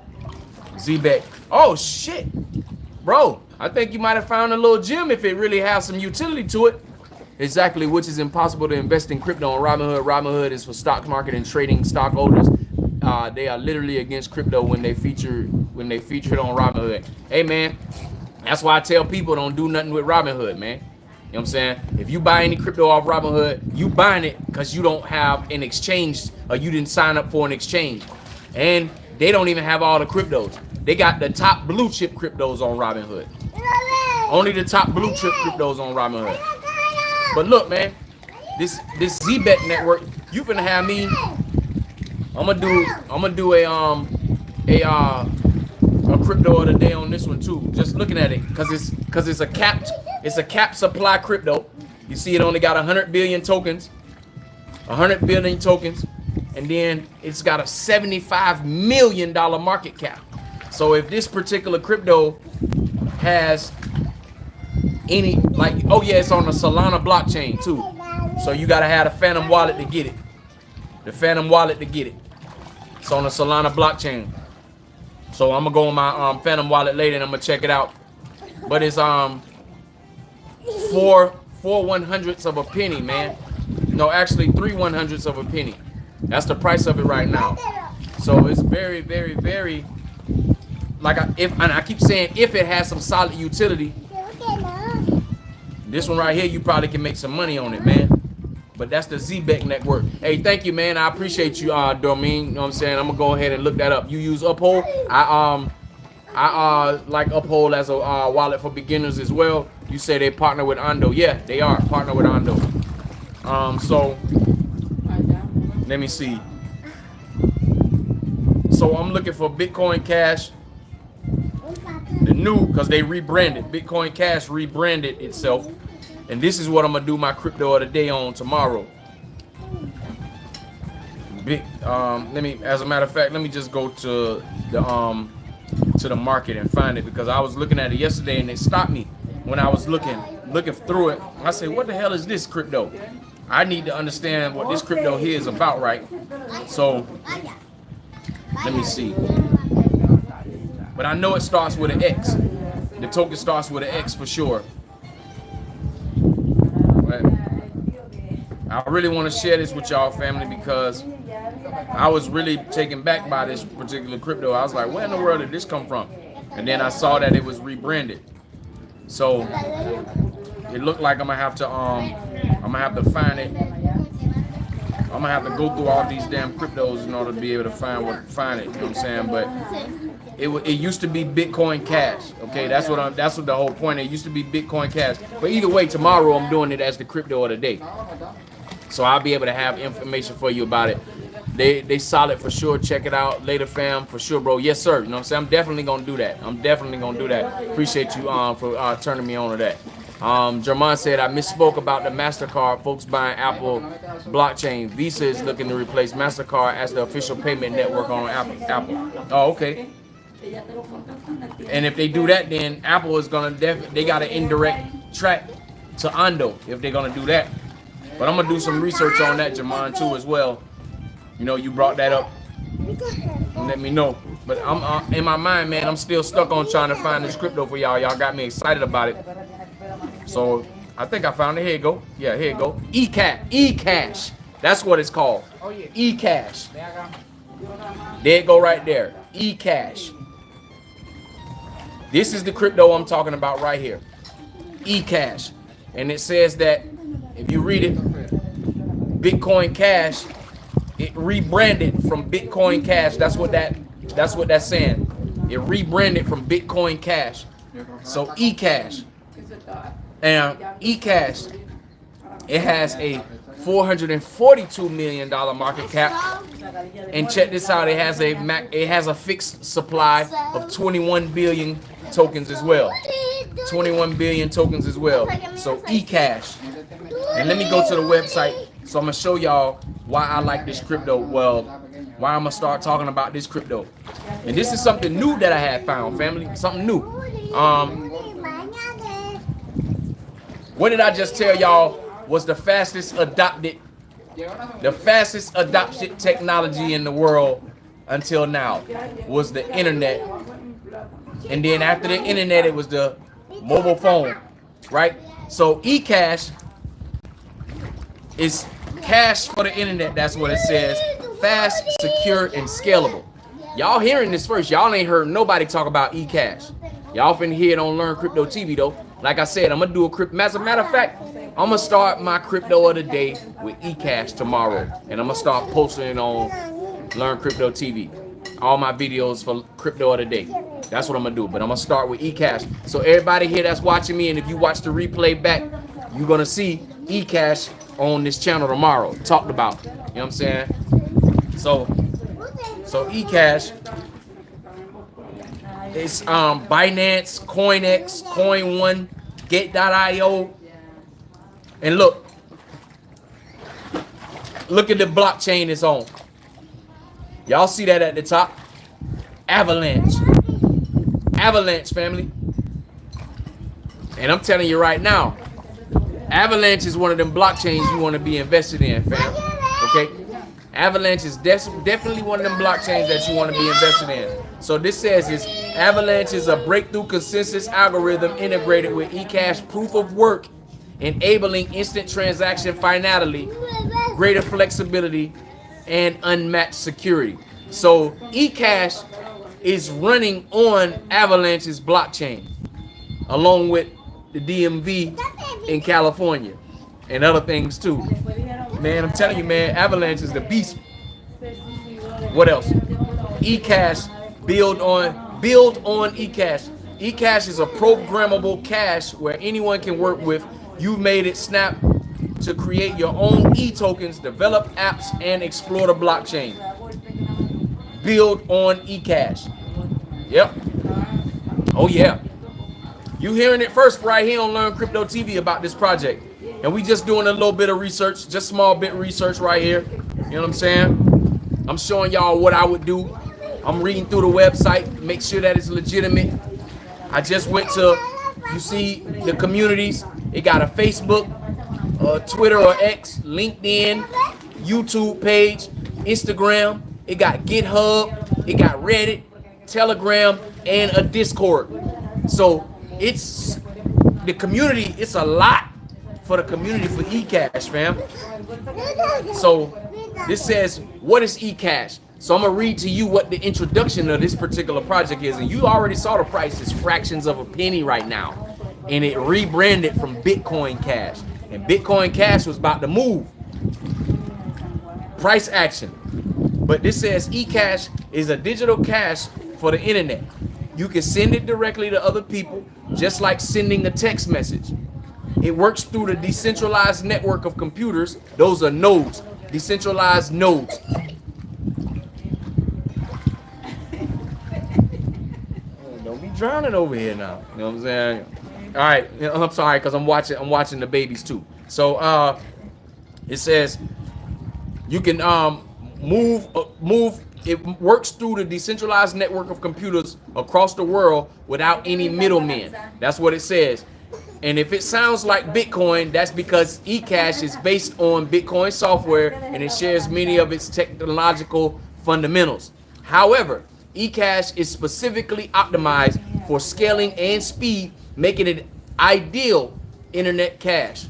ZBEC. Oh shit, bro! I think you might have found a little gem if it really has some utility to it. Exactly, which is impossible to invest in crypto on Robinhood. Robinhood is for stock market and trading stockholders. They are literally against crypto when they feature it on Robinhood. Hey man, that's why I tell people don't do nothing with Robinhood, man. You know what I'm saying? If you buy any crypto off Robinhood, you buying it because you don't have an exchange or you didn't sign up for an exchange. And they don't even have all the cryptos. They got the top blue chip cryptos on Robinhood. Only the top blue chip cryptos on Robinhood. But look, man, this ZBEC network, you finna have me. I'm gonna do a crypto of the day on this one too. Just looking at it, cause it's a capped supply crypto. You see, it only got 100 billion tokens, 100 billion tokens, and then it's got a $75 million market cap. So if this particular crypto has any, like, oh yeah, it's on the Solana blockchain too. So you gotta have a Phantom wallet to get it. The Phantom wallet to get it. It's on the Solana blockchain. So I'm gonna go on my Phantom wallet later and I'm gonna check it out. But it's 4 1/100ths of a penny, man. No, actually 3 1/100ths of a penny. That's the price of it right now. So it's very, very, very, like, I keep saying, if it has some solid utility, this one right here, you probably can make some money on it, man. But that's the ZBEC network. Hey, thank you, man. I appreciate you, Dormeen. You know what I'm saying? I'm gonna go ahead and look that up. You use Uphold? I like Uphold as a wallet for beginners as well. You say they partner with Ondo. Yeah, they are partner with Ondo. So let me see. So I'm looking for Bitcoin Cash. The new, because they rebranded. Bitcoin Cash rebranded itself. And this is what I'm gonna do my crypto of the day on tomorrow. As a matter of fact, let me just go to the market and find it, because I was looking at it yesterday and it stopped me when I was looking through it. I said, what the hell is this crypto? I need to understand what this crypto here is about, right? So let me see. But I know it starts with an X. The token starts with an X for sure. But I really want to share this with y'all, family, because I was really taken back by this particular crypto. I was like, where in the world did this come from? And then I saw that it was rebranded. So it looked like I'm gonna have to find it. I'm gonna have to go through all these damn cryptos in order to be able to find it. You know what I'm saying? But it used to be Bitcoin Cash. Okay, that's what the whole point. It used to be Bitcoin Cash. But either way, tomorrow I'm doing it as the crypto of the day. So I'll be able to have information for you about it. They solid for sure. Check it out later, fam, for sure, bro. Yes, sir. You know what I'm saying? I'm definitely gonna do that. Appreciate you for turning me on to that. Jermon said, I misspoke about the MasterCard. Folks buying Apple blockchain. Visa is looking to replace MasterCard as the official payment network on Apple. Oh, okay. And if they do that, then Apple is gonna they got an indirect track to Ando if they're gonna do that. But I'm gonna do some research on that, Jermon, too, as well. You know, you brought that up. Let me know. But I'm in my mind, man, I'm still stuck on trying to find this crypto for y'all. Y'all got me excited about it. So I think I found it. Here you go. Yeah, here you go. eCash. That's what it's called. eCash. There it go right there. eCash. This is the crypto I'm talking about right here. eCash. And it says that if you read it, Bitcoin Cash, it rebranded from Bitcoin Cash. That's what that's saying. It rebranded from Bitcoin Cash. So eCash. And eCash, it has a $442 million market cap. And check this out, it has a fixed supply of 21 billion tokens as well. 21 billion tokens as well. So eCash. And let me go to the website. So I'm gonna show y'all why I like this crypto. Well, why I'm gonna start talking about this crypto. And this is something new that I had found, family. Something new. What did I just tell y'all was the fastest adopted technology in the world until now was the internet. And then after the internet, it was the mobile phone, right? So eCash is cash for the internet. That's what it says. Fast, secure, and scalable. Y'all hearing this first. Y'all ain't heard nobody talk about eCash. Y'all finna hear it on Learn Crypto TV though. Like I said, I'm gonna do a crypto. As a matter of fact, I'm gonna start my crypto of the day with eCash tomorrow, and I'm gonna start posting it on Learn Crypto TV. All my videos for crypto of the day. That's what I'm gonna do. But I'm gonna start with eCash. So everybody here that's watching me, and if you watch the replay back, you're gonna see eCash on this channel tomorrow. Talked about. You know what I'm saying? So eCash. It's Binance, CoinX, Coin1, Get.io. And look at the blockchain it's on. Y'all see that at the top? Avalanche, family. And I'm telling you right now, Avalanche is one of them blockchains you want to be invested in, fam. Okay? Avalanche is definitely one of them blockchains that you want to be invested in. So this says is Avalanche is a breakthrough consensus algorithm integrated with eCash proof of work, enabling instant transaction finality, greater flexibility, and unmatched security. So eCash is running on Avalanche's blockchain, along with the DMV in California and other things too. Man, I'm telling you, man, Avalanche is the beast. What else? eCash, build on eCash. eCash is a programmable cash where anyone can work with. You've made it snap to create your own e-tokens, develop apps, and explore the blockchain. Build on eCash. Yep. Oh yeah. You hearing it first right here on Learn Crypto TV about this project. And we just doing a little bit of research, just small bit research right here. You know what I'm saying? I'm showing y'all what I would do. I'm reading through the website, make sure that it's legitimate. I just went to, you see the communities. It got a Facebook, Twitter or X, LinkedIn, YouTube page, Instagram. It got GitHub, it got Reddit, Telegram, and a Discord. So it's the community, it's a lot for the community for eCash, fam. So this says, what is eCash? So I'm gonna read to you what the introduction of this particular project is. And you already saw the price is fractions of a penny right now. and it rebranded from Bitcoin Cash. And Bitcoin Cash was about to move. Price action. But this says eCash is a digital cash for the internet. You can send it directly to other people, just like sending a text message. It works through the decentralized network of computers. Those are nodes, decentralized nodes. Don't be drowning over here now. You know what I'm saying? All right, I'm sorry because I'm watching the babies too. So it says you can move. It works through the decentralized network of computers across the world without any middlemen. That's what it says. And if it sounds like Bitcoin, that's because eCash is based on Bitcoin software and it shares many of its technological fundamentals. However, eCash is specifically optimized for scaling and speed, making it ideal internet cash.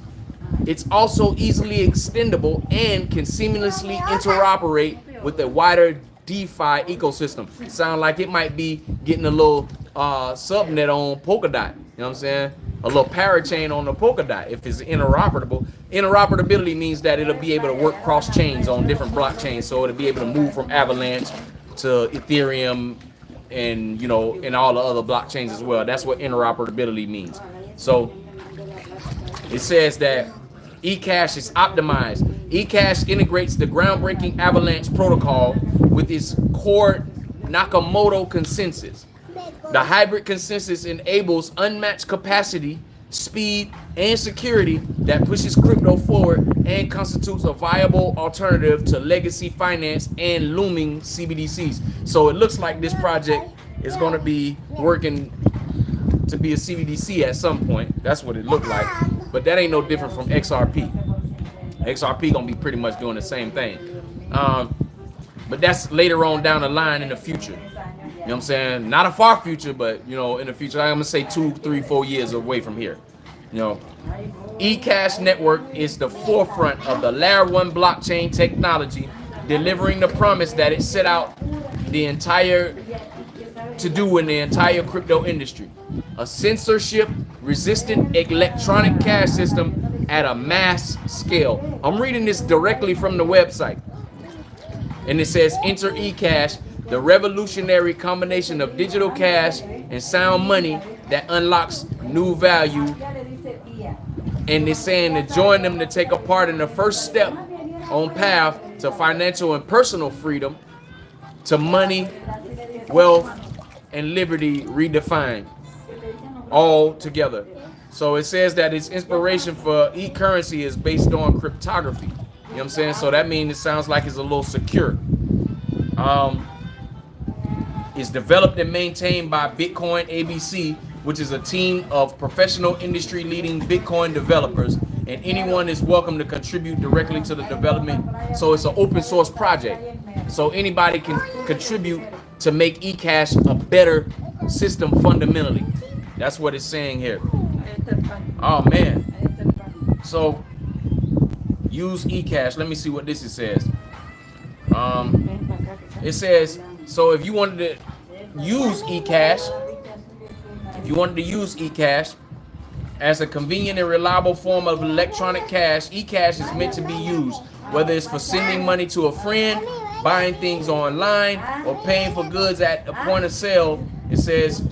It's also easily extendable and can seamlessly interoperate with the wider DeFi ecosystem. Sound like it might be getting a little subnet on Polkadot. You know what I'm saying? A little parachain on the Polkadot if it's interoperable. Interoperability means that it'll be able to work cross chains on different blockchains, so it'll be able to move from Avalanche to Ethereum and and all the other blockchains as well. That's what interoperability means. So it says that eCash is optimized. eCash integrates the groundbreaking Avalanche protocol with its core Nakamoto consensus. The hybrid consensus enables unmatched capacity, speed, and security that pushes crypto forward and constitutes a viable alternative to legacy finance and looming CBDCs. So it looks like this project is going to be working to be a CBDC at some point. That's what it looked like. But that ain't no different from XRP. XRP going to be pretty much doing the same thing. But that's later on down the line in the future. You know what I'm saying? Not a far future, but in the future, I'm gonna say 2, 3, 4 years away from here. eCash network is the forefront of the layer 1 blockchain technology, delivering the promise that it set out to do in the entire crypto industry. A censorship-resistant electronic cash system at a mass scale. I'm reading this directly from the website. And it says, enter eCash, the revolutionary combination of digital cash and sound money that unlocks new value. And they're saying to join them to take a part in the first step on path to financial and personal freedom, to money, wealth, and liberty redefined all together. So it says that its inspiration for e-currency is based on cryptography. You know what I'm saying? So that means it sounds like it's a little secure. It's developed and maintained by Bitcoin ABC, which is a team of professional industry leading Bitcoin developers, and anyone is welcome to contribute directly to the development. So it's an open source project. So anybody can contribute to make eCash a better system fundamentally. That's what it's saying here. Oh man. So use eCash. Let me see what this says. It says, so if you wanted to use eCash, as a convenient and reliable form of electronic cash, eCash is meant to be used, whether it's for sending money to a friend, buying things online, or paying for goods at the point of sale. It says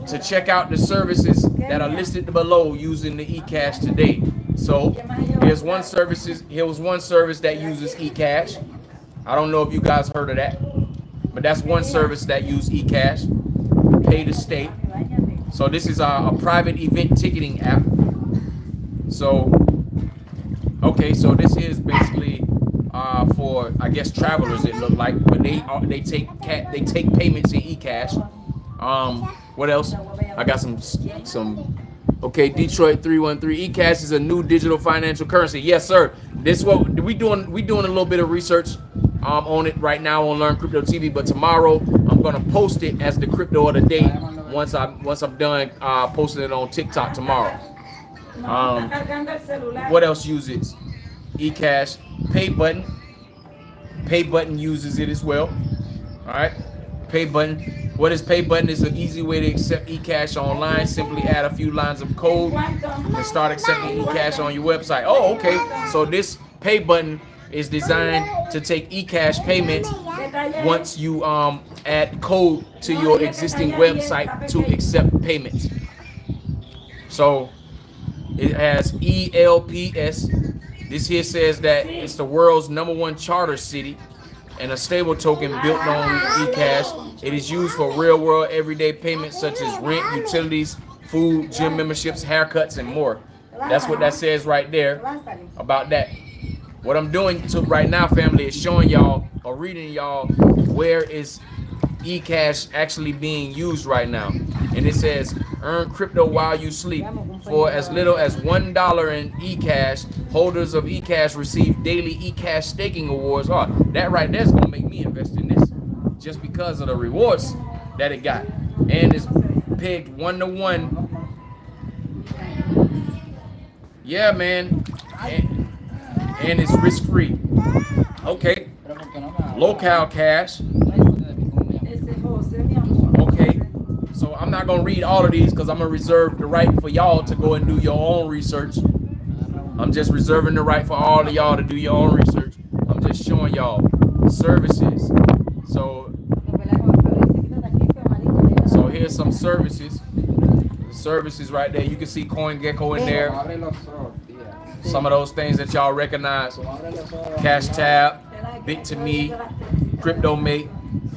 to check out the services that are listed below using the eCash today. So here's one service that uses eCash. I don't know if you guys heard of that, but that's one service that uses eCash. Pay to stay. So this is a private event ticketing app. So okay, so this is basically for, I guess, travelers. It looked like, but they take payments in eCash. What else? I got some. Okay, Detroit 313. eCash is a new digital financial currency. Yes, sir. This what we doing. We doing a little bit of research on it right now on Learn Crypto TV. But tomorrow I'm gonna post it as the crypto of the day. Once I'm done posting it on TikTok tomorrow. What else uses eCash? Pay button uses it as well. All right, pay button. What is pay button is an easy way to accept eCash online. Simply add a few lines of code and start accepting eCash on your website. Oh, okay. So this pay button is designed to take eCash payments once you add code to your existing website to accept payments. So it has ELPS. This here says that it's the world's #1 charter city and a stable token built on eCash. It is used for real-world everyday payments such as rent, utilities, food, gym memberships, haircuts, and more. That's what that says right there about that. What I'm doing right now, family, is showing y'all or reading y'all where is eCash actually being used right now. And it says, earn crypto while you sleep. For as little as $1 in eCash, holders of eCash receive daily eCash staking awards. Oh, that right there is going to make me invest in this just because of the rewards that it got. And it's pegged 1-to-1. Yeah, man. And it's risk-free. Okay. Local cash. Okay. So I'm not gonna read all of these because I'm gonna reserve the right for y'all to go and do your own research. I'm just reserving the right for all of y'all to do your own research. I'm just showing y'all services. So here's some services. The services right there. You can see CoinGecko in there. Some of those things that y'all recognize: CashApp, Bit2Me, CryptoMate,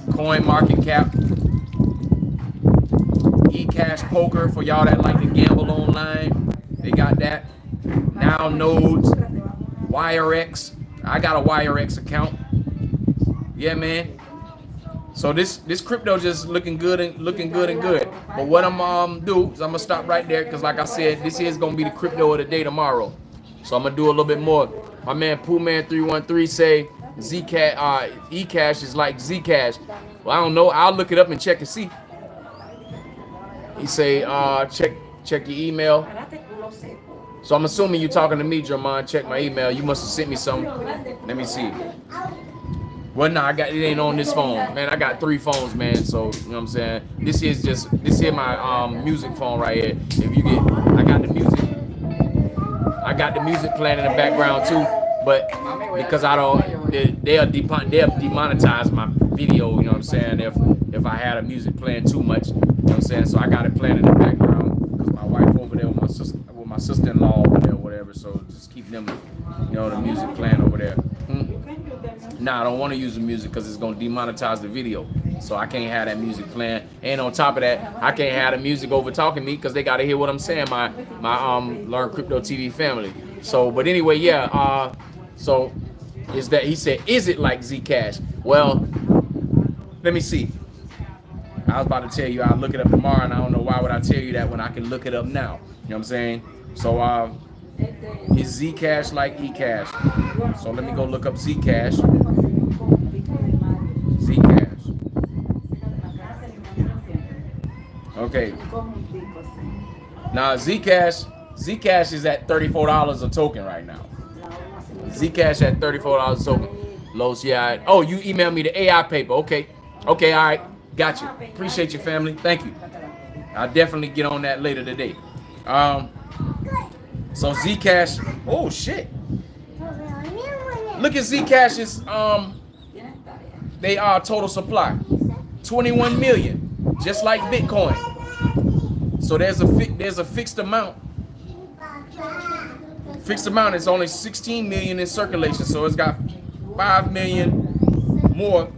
CoinMarketCap, eCash Poker for y'all that like to gamble online. They got that. Now Nodes, WireX. I got a WireX account. Yeah, man. So this crypto just looking good and good. But what I'm do is I'm gonna stop right there because, like I said, this is gonna be the crypto of the day tomorrow. So I'm gonna do a little bit more. My man Poohman313 say Zcash, eCash is like Zcash. Well, I don't know. I'll look it up and check and see. He say check your email. So I'm assuming you're talking to me, Jermon. Check my email. You must have sent me something. Let me see. Well, nah, it ain't on this phone, man. I got 3 phones, man. So you know what I'm saying. This here my music phone right here. If you get, I got the music playing in the background too. But because I don't, they'll demonetize my video. You know what I'm saying? If I had a music playing too much, you know what I'm saying. So I got it playing in the background because my wife over there with my sister-in-law over there, whatever. So just keep them, you know, the music playing over there. Nah, I don't want to use the music because it's gonna demonetize the video. So I can't have that music playing. And on top of that, I can't have the music over talking me because they gotta hear what I'm saying. My Learn Crypto TV family. So, but anyway, yeah. So is that he said? Is it like Zcash? Well, let me see. I was about to tell you I'll look it up tomorrow, and I don't know why would I tell you that when I can look it up now. You know what I'm saying? So is Zcash like eCash? So let me go look up Zcash. Zcash. Okay. Now Zcash is at $34 a token right now. Zcash at $34 a token. Los, yeah. Oh, you emailed me the AI paper. Okay. Okay, all right. Got you. Appreciate your family. Thank you. I'll definitely get on that later today. So Zcash, oh shit. Look at Zcash's they are total supply. 21 million. Just like Bitcoin. So there's a fixed amount. Fixed amount is only 16 million in circulation. So it's got 5 million more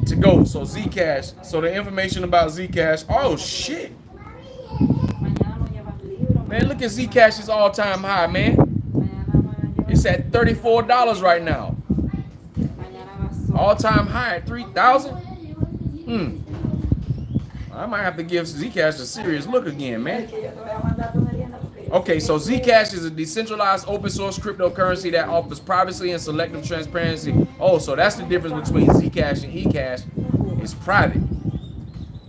to go. So Zcash. So the information about Zcash. Oh shit. Man, look at Zcash's all-time high, man. It's at $34 right now. All-time high at 3,000. I might have to give Zcash a serious look again, man. Okay, so Zcash is a decentralized open source cryptocurrency that offers privacy and selective transparency. Oh, so that's the difference between Zcash and eCash. It's private.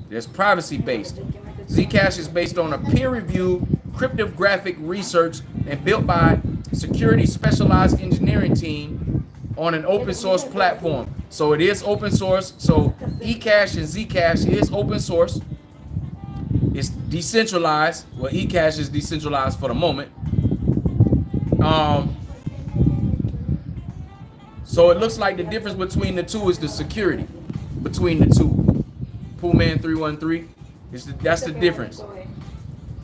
It's privacy based. Zcash is based on a peer-reviewed cryptographic research and built by security specialized engineering team on an open source platform. So it is open source. So eCash and Zcash is open source. It's decentralized. Well, eCash is decentralized for the moment. So it looks like the difference between the two is the security between the two. Poolman 313. That's the difference.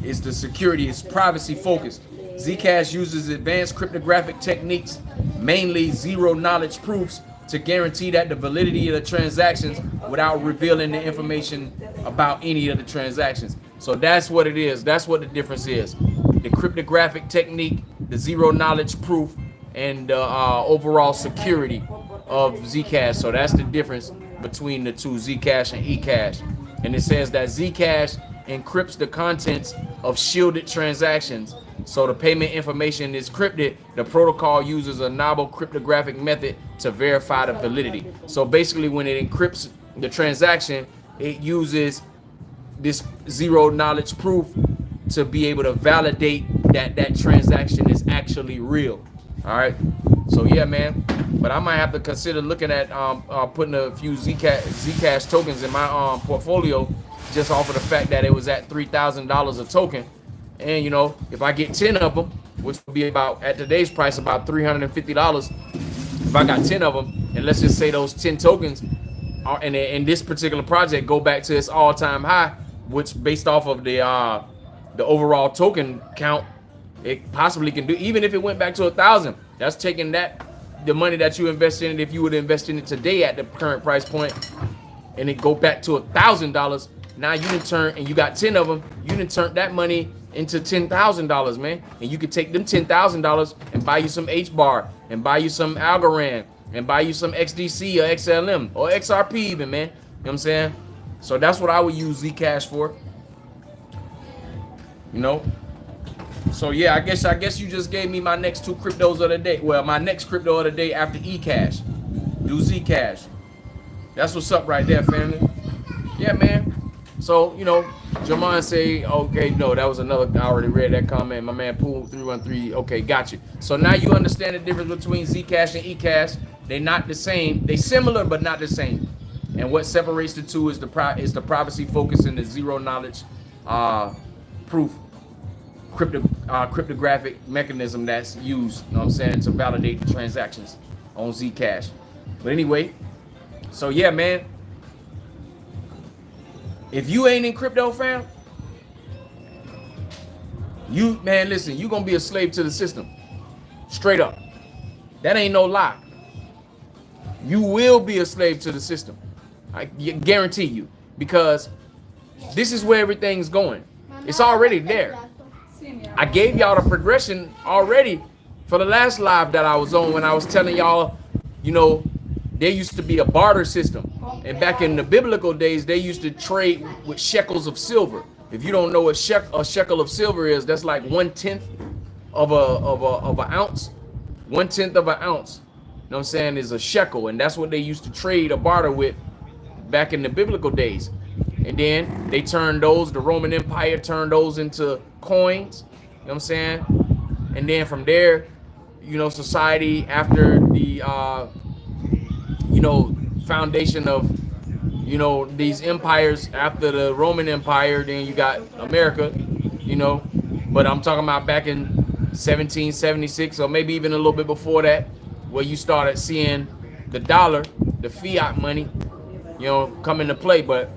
It's the security. It's privacy focused. Zcash uses advanced cryptographic techniques, mainly zero knowledge proofs, to guarantee that the validity of the transactions without revealing the information about any of the transactions. So that's what it is. That's what the difference is. The cryptographic technique, the zero knowledge proof, and the overall security of Zcash. So that's the difference between the two, Zcash and eCash. And it says that Zcash encrypts the contents of shielded transactions. So the payment information is encrypted. The protocol uses a novel cryptographic method to verify the validity. So basically when it encrypts the transaction, it uses this zero knowledge proof to be able to validate that that transaction is actually real. All right. So yeah, man. But I might have to consider looking at putting a few Zcash tokens in my portfolio, just off of the fact that it was at $3,000 a token. And you know, if I get 10 of them, which would be about, at today's price, about $350. If I got 10 of them, and let's just say those 10 tokens are in this particular project go back to its all-time high, which based off of the overall token count, it possibly can do. Even if it went back to 1,000, that's taking that the money that you invest in it, if you would invest in it today at the current price point, and it go back to $1,000. Now you can turn, and you got 10 of them, you can turn that money into $10,000, man. And you could take them $10,000 and buy you some HBAR, and buy you some Algorand, and buy you some XDC or XLM or XRP even, man. You know what I'm saying? So that's what I would use Zcash for. You know? So yeah, I guess you just gave me my next two cryptos of the day. Well, my next crypto of the day after eCash. Do Zcash. That's what's up right there, family. Yeah, man. So, you know, Jaman say, okay, no, that was another, I already read that comment. My man Pool 313, okay, got you. So now you understand the difference between Zcash and eCash. They're not the same. They similar, but not the same. And what separates the two is the privacy focus and the zero knowledge proof cryptographic mechanism that's used, you know what I'm saying, to validate the transactions on Zcash. But anyway, so yeah, man. If you ain't in crypto, fam, man, listen, you gonna be a slave to the system. Straight up. That ain't no lie. You will be a slave to the system. I guarantee you. Because this is where everything's going. It's already there. I gave y'all the progression already for the last live that I was on, when I was telling y'all, you know, there used to be a barter system. And back in the biblical days, they used to trade with shekels of silver. If you don't know what a shekel of silver is, that's like 1/10 of an ounce. 1/10 of an ounce, you know what I'm saying, is a shekel. And that's what they used to trade or barter with back in the biblical days. And then they turned those, the Roman Empire turned those into coins, you know what I'm saying? And then from there, you know, society after the, you know, foundation of, you know, these empires after the Roman Empire, then you got America, you know, but I'm talking about back in 1776, or maybe even a little bit before that, where you started seeing the dollar, the fiat money, you know, come into play. But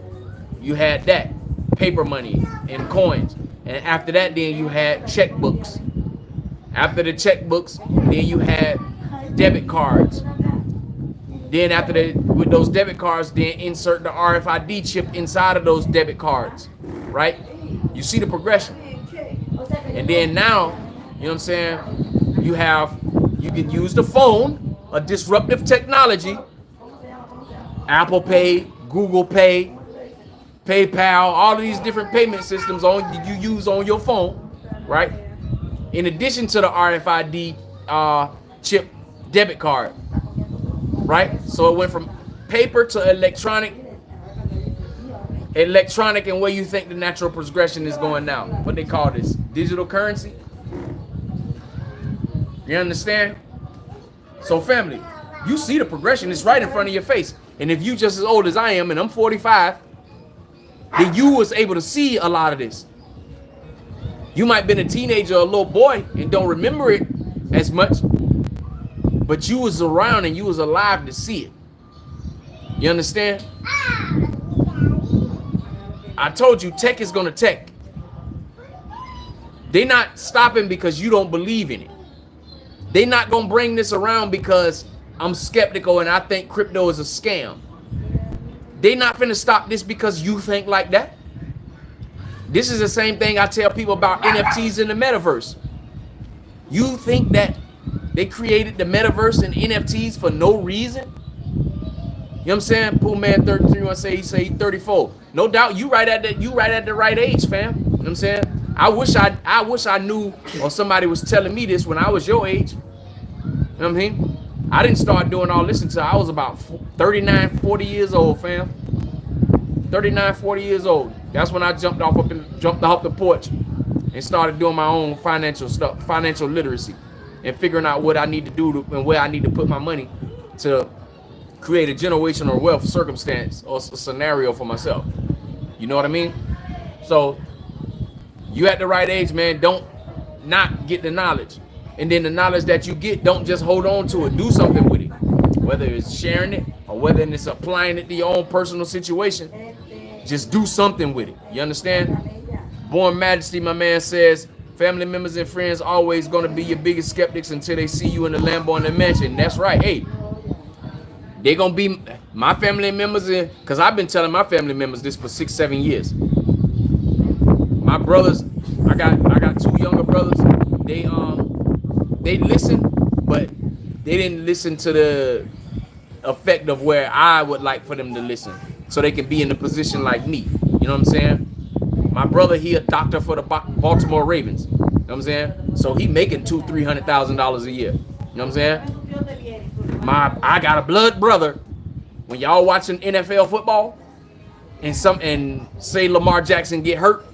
you had that paper money and coins, and after that, then you had checkbooks. After the checkbooks, then you had debit cards. Then after that, with those debit cards, then insert the RFID chip inside of those debit cards, right? You see the progression. And then now, you know what I'm saying, you can use the phone, a disruptive technology, Apple Pay, Google Pay, PayPal, all of these different payment systems you use on your phone, right? In addition to the RFID chip debit card, right? So it went from paper to electronic, and where you think the natural progression is going now. What they call this? Digital currency. You understand? So family, You see the progression. It's right in front of your face. And if you just as old as I am, and I'm 45, then you was able to see a lot of this. You might have been a teenager or a little boy and don't remember it as much, but you was around and you was alive to see it. You understand? I told you, tech is gonna tech. They're not stopping because you don't believe in it. They're not gonna bring this around because I'm skeptical and I think crypto is a scam. They're not finna stop this because you think like that. This is the same thing I tell people about NFTs in the metaverse. You think that they created the metaverse and NFTs for no reason? You know what I'm saying? Pool Man 33 want to say he's 34. No doubt you right at the right age, fam. You know what I'm saying? I wish I knew, or somebody was telling me this when I was your age. You know what I mean? I didn't start doing all this until I was about 39, 40 years old, fam. 39, 40 years old. That's when I jumped off the porch and started doing my own financial stuff, financial literacy, and figuring out what I need to do and where I need to put my money to create a generational wealth circumstance or scenario for myself. You know what I mean? So you at the right age, man. Don't not get the knowledge. And then the knowledge that you get, don't just hold on to it. Do something with it. Whether it's sharing it or whether it's applying it to your own personal situation. Just do something with it. You understand? Born Majesty, my man, says, family members and friends always going to be your biggest skeptics until they see you in the Lambo and the mansion. That's right. Hey, they're going to be my family members, because I've been telling my family members this for 6-7 years. My brothers, I got 2 younger brothers. They listen, but they didn't listen to the effect of where I would like for them to listen, so they can be in a position like me. You know what I'm saying? My brother, he a doctor for the Baltimore Ravens. You know what I'm saying? So he making $200,000-$300,000 a year. You know what I'm saying? I got a blood brother. When y'all watching NFL football and say Lamar Jackson get hurt,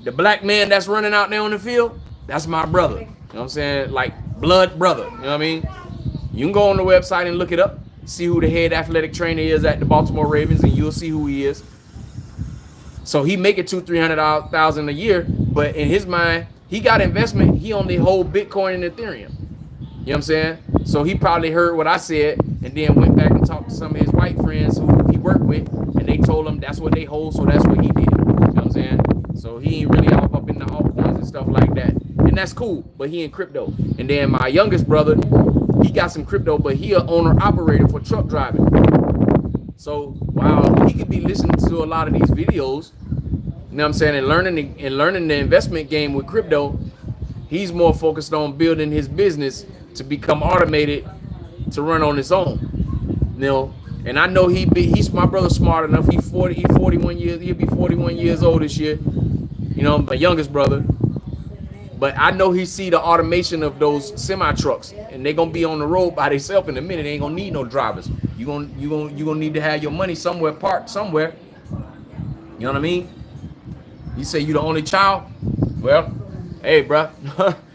the black man that's running out there on the field, that's my brother. You know what I'm saying? Like blood brother. You know what I mean? You can go on the website and look it up. See who the head athletic trainer is at the Baltimore Ravens, and you'll see who he is. So he make it $200,000-$300,000 a year, but in his mind, he got investment. He only hold Bitcoin and Ethereum. You know what I'm saying? So he probably heard what I said and then went back and talked to some of his white friends who he worked with, and they told him that's what they hold, so that's what he did. You know what I'm saying? So he ain't really all up in the altcoins and stuff like that. And that's cool, but he in crypto. And then my youngest brother, he got some crypto, but he an owner-operator for truck driving. So while he could be listening to a lot of these videos, you know what I'm saying, and learning the investment game with crypto, he's more focused on building his business to become automated to run on its own. You know, and I know he's my brother smart enough. He'll be 41 years old this year. You know, my youngest brother. But I know he see the automation of those semi trucks, and they're gonna be on the road by themselves in a minute. They ain't gonna need no drivers. You gonna need to have your money somewhere parked somewhere. You know what I mean? You say you the only child? Well, hey, bro,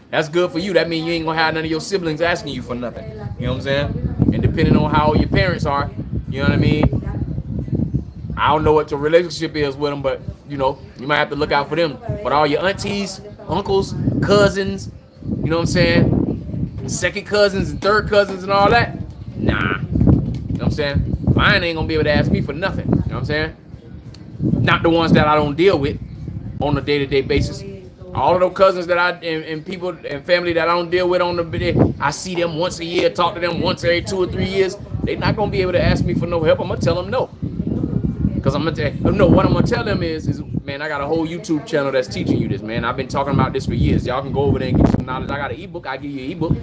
that's good for you. That means you ain't gonna have none of your siblings asking you for nothing. You know what I'm saying? And depending on how old your parents are, you know what I mean? I don't know what your relationship is with them, but you know, you might have to look out for them. But all your aunties, uncles, cousins, you know what I'm saying? Second cousins and third cousins and all that? Nah. You know what I'm saying? Mine ain't gonna be able to ask me for nothing. You know what I'm saying? Not the ones that I don't deal with on a day-to-day basis. All of those cousins that and people and family that I don't deal with on the, I see them once a year, talk to them once every 2 or 3 years. They're not gonna be able to ask me for no help. I'm gonna tell them no. Because I'm gonna tell no, what I'm gonna tell them is man, I got a whole YouTube channel that's teaching you this, man. I've been talking about this for years. Y'all can go over there and get some knowledge. I got an ebook. I give you an ebook.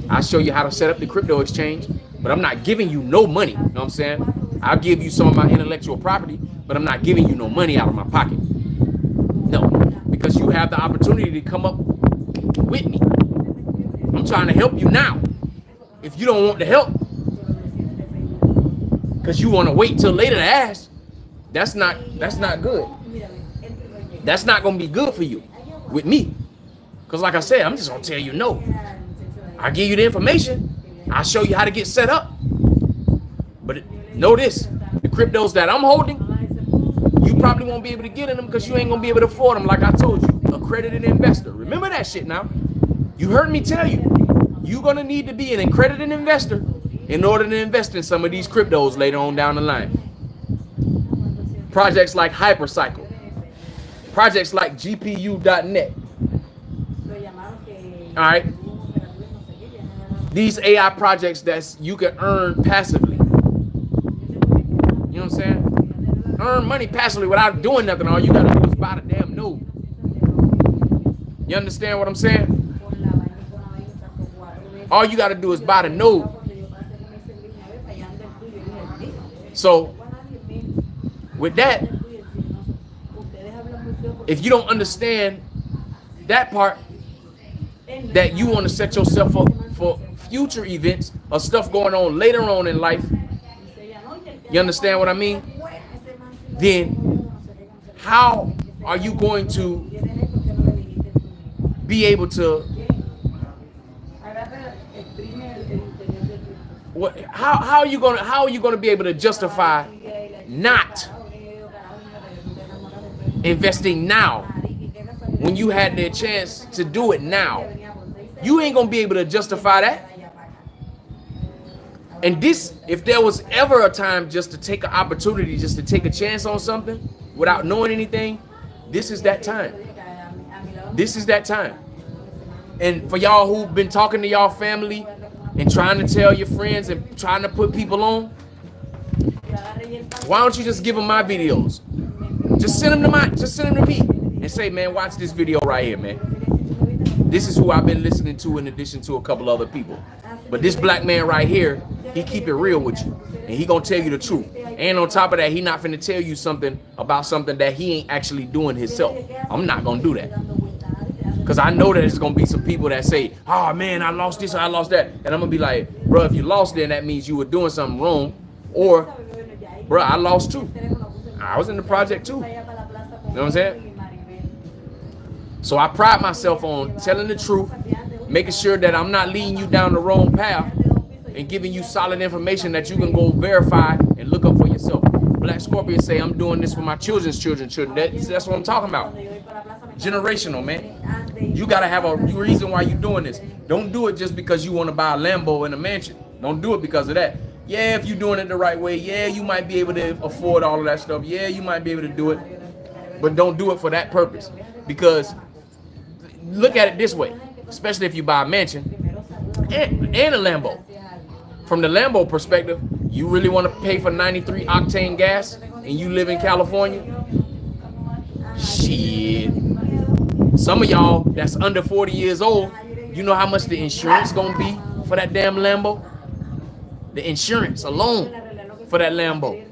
I show you how to set up the crypto exchange, but I'm not giving you no money. You know what I'm saying? I'll give you some of my intellectual property, but I'm not giving you no money out of my pocket. No, because you have the opportunity to come up with me. I'm trying to help you now. If you don't want the help, because you want to wait till later to ask, that's not good. That's not going to be good for you with me. Because like I said, I'm just going to tell you no. I give you the information. I'll show you how to get set up. But know this, the cryptos that I'm holding, you probably won't be able to get in them because you ain't gonna be able to afford them. Like I told you, accredited investor. Remember that shit now. You heard me tell you, you're gonna need to be an accredited investor in order to invest in some of these cryptos later on down the line. Projects like Hypercycle, projects like GPU.net. All right, these AI projects that you can earn passively. You know what I'm saying? Earn money passively without doing nothing. All you gotta do is buy the damn node. You understand what I'm saying? All you gotta do is buy the node. So with that, if you don't understand that part, that you want to set yourself up for future events or stuff going on later on in life, you understand what I mean? Then how are you going to be able to how are you gonna be able to justify not investing now when you had the chance to do it now? You ain't gonna be able to justify that. And this, if there was ever a time just to take an opportunity, just to take a chance on something without knowing anything, this is that time. This is that time. And for y'all who've been talking to y'all family and trying to tell your friends and trying to put people on, why don't you just give them my videos? Just send them to me and say, man, watch this video right here, man. This is who I've been listening to in addition to a couple other people. But this black man right here, he keep it real with you. And he gonna tell you the truth. And on top of that, he not finna tell you something about something that he ain't actually doing himself. I'm not gonna do that. Because I know that there's gonna be some people that say, oh man, I lost this or I lost that. And I'm gonna be like, bro, if you lost, then that means you were doing something wrong. Or, bro, I lost too. I was in the project too. You know what I'm saying? So I pride myself on telling the truth, making sure that I'm not leading you down the wrong path, and giving you solid information that you can go verify and look up for yourself. Black Scorpion say, I'm doing this for my children's children. That's what I'm talking about. Generational, man. You gotta have a reason why you're doing this. Don't do it just because you want to buy a Lambo and a mansion. Don't do it because of that. Yeah, if you're doing it the right way, yeah, you might be able to afford all of that stuff. Yeah, you might be able to do it. But don't do it for that purpose. Because look at it this way, especially if you buy a mansion and a Lambo. From the Lambo perspective, you really want to pay for 93 octane gas and you live in California? Shit. Some of y'all that's under 40 years old, you know how much the insurance gonna be for that damn Lambo? The insurance alone for that Lambo.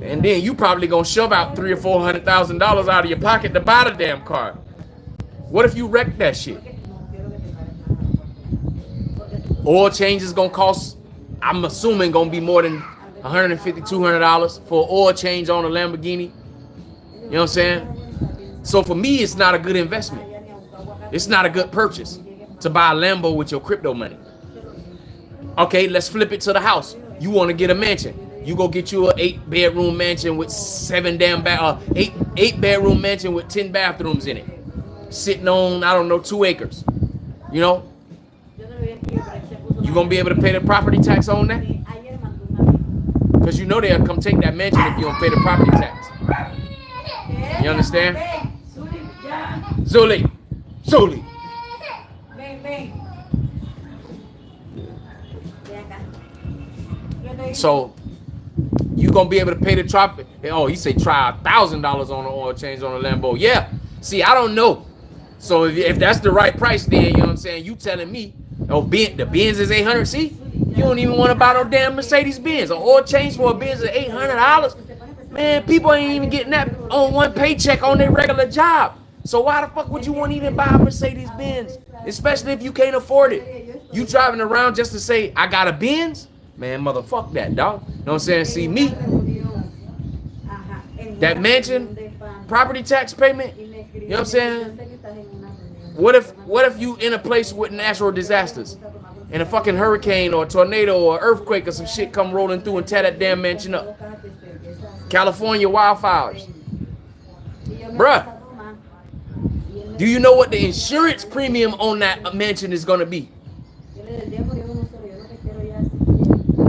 And then you probably gonna shove out $300,000 or $400,000 out of your pocket to buy the damn car. What if you wreck that shit? Oil change is gonna cost, I'm assuming, gonna be more than $150, $200 for oil change on a Lamborghini. You know what I'm saying? So for me, it's not a good investment. It's not a good purchase to buy a Lambo with your crypto money. Okay, let's flip it to the house. You want to get a mansion. You go get you an 8-bedroom mansion with 8-bedroom mansion with 10 bathrooms in it. Sitting on, I don't know, 2 acres. You know? You gonna be able to pay the property tax on that? Because you know they'll come take that mansion if you don't pay the property tax. You understand? Zuli. So you gonna be able to pay the traffic. Oh, he say try $1,000 on the oil change on a Lambo. Yeah. See, I don't know. So if that's the right price, then you know what I'm saying. You telling me, oh, the Benz is $800. See, you don't even want to buy no damn Mercedes Benz. An oil change for a Benz is $800. Man, people ain't even getting that on one paycheck on their regular job. So why the fuck would you want to even buy a Mercedes Benz, especially if you can't afford it? You driving around just to say I got a Benz? Man, motherfuck that, dog. You know what I'm saying? See me, that mansion, property tax payment. You know what I'm saying? What if you in a place with natural disasters? and a fucking hurricane or a tornado or earthquake or some shit come rolling through and tear that damn mansion up. California wildfires. Bruh, do you know what the insurance premium on that mansion is gonna be?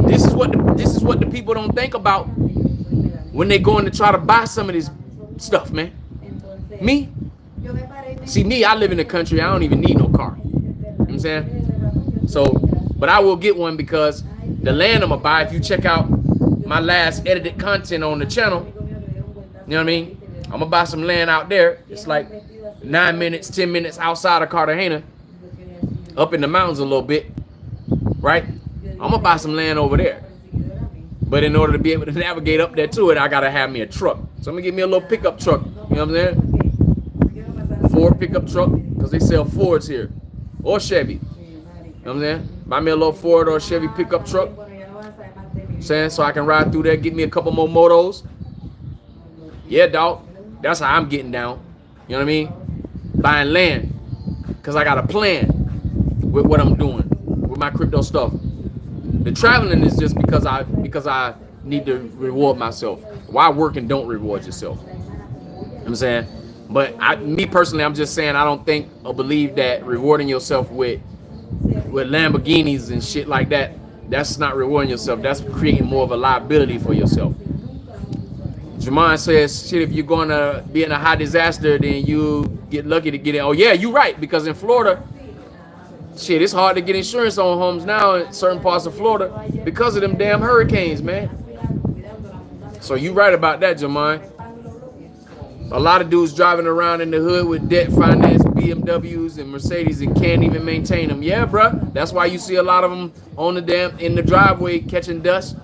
This is what the people don't think about when they going to try to buy some of this stuff, man. Me? See, me, I live in the country. I don't even need no car. You know what I'm saying? So, but I will get one because the land I'm gonna buy, if you check out my last edited content on the channel, you know what I mean? I'm gonna buy some land out there. It's like 9 minutes, 10 minutes outside of Cartagena, up in the mountains a little bit, right? I'm gonna buy some land over there. But in order to be able to navigate up there to it, I gotta have me a truck. So I'm gonna get me a little pickup truck. You know what I'm saying? Ford pickup truck, because they sell Fords here. Or Chevy. You know what I'm saying? Buy me a little Ford or Chevy pickup truck. Saying so I can ride through there, get me a couple more motos. Yeah, dog. That's how I'm getting down. You know what I mean? Buying land. Because I got a plan with what I'm doing with my crypto stuff. The traveling is just because I need to reward myself. Why work and don't reward yourself? You know what I'm saying? But me personally, I'm just saying I don't think or believe that rewarding yourself with Lamborghinis and shit like that, that's not rewarding yourself. That's creating more of a liability for yourself. Jamon says, shit, if you're going to be in a high disaster, then you get lucky to get in. Oh, yeah, you're right. Because in Florida, shit, it's hard to get insurance on homes now in certain parts of Florida because of them damn hurricanes, man. So you right about that, Jamon. A lot of dudes driving around in the hood with debt finance BMWs and Mercedes and can't even maintain them. Yeah, bruh. That's why you see a lot of them on the damn in the driveway catching dust.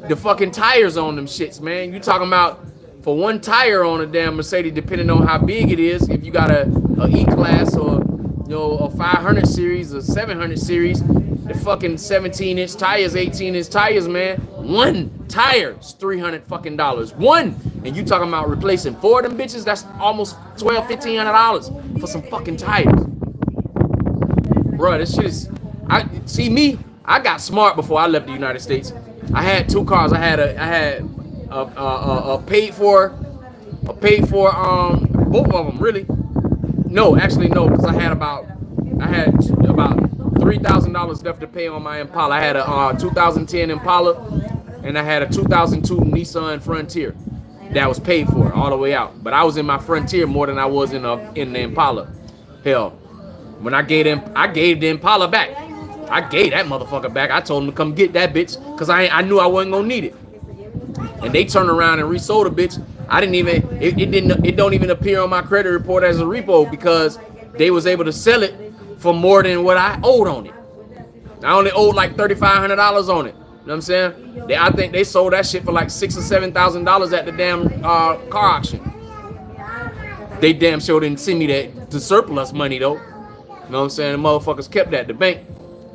The fucking tires on them shits, man. You talking about for one tire on a damn Mercedes, depending on how big it is. If you got a E-Class or a 500 series or 700 series, the fucking 17-inch tires, 18-inch tires, man. One tire is $300 fucking dollars. One, and you talking about replacing 4 of them bitches? That's almost $1,200-$1,500 for some fucking tires, bro. This shit is. I got smart before I left the United States. I had 2 cars. I had a paid for both of them really. No, actually no, because I had about $3,000 left to pay on my Impala. I had a 2010 Impala and I had a 2002 Nissan Frontier that was paid for all the way out. But I was in my Frontier more than I was in the Impala. Hell, when I gave the Impala back. I gave that motherfucker back. I told him to come get that bitch because I knew I wasn't gonna need it. And they turned around and resold a bitch. I didn't even it don't even appear on my credit report as a repo because they was able to sell it for more than what I owed on it. I only owed like $3,500 on it. You know what I'm saying? I think they sold that shit for like $6,000 or $7,000 at the damn car auction. They damn sure didn't send me the surplus money though. You know what I'm saying? The motherfuckers kept that at the bank.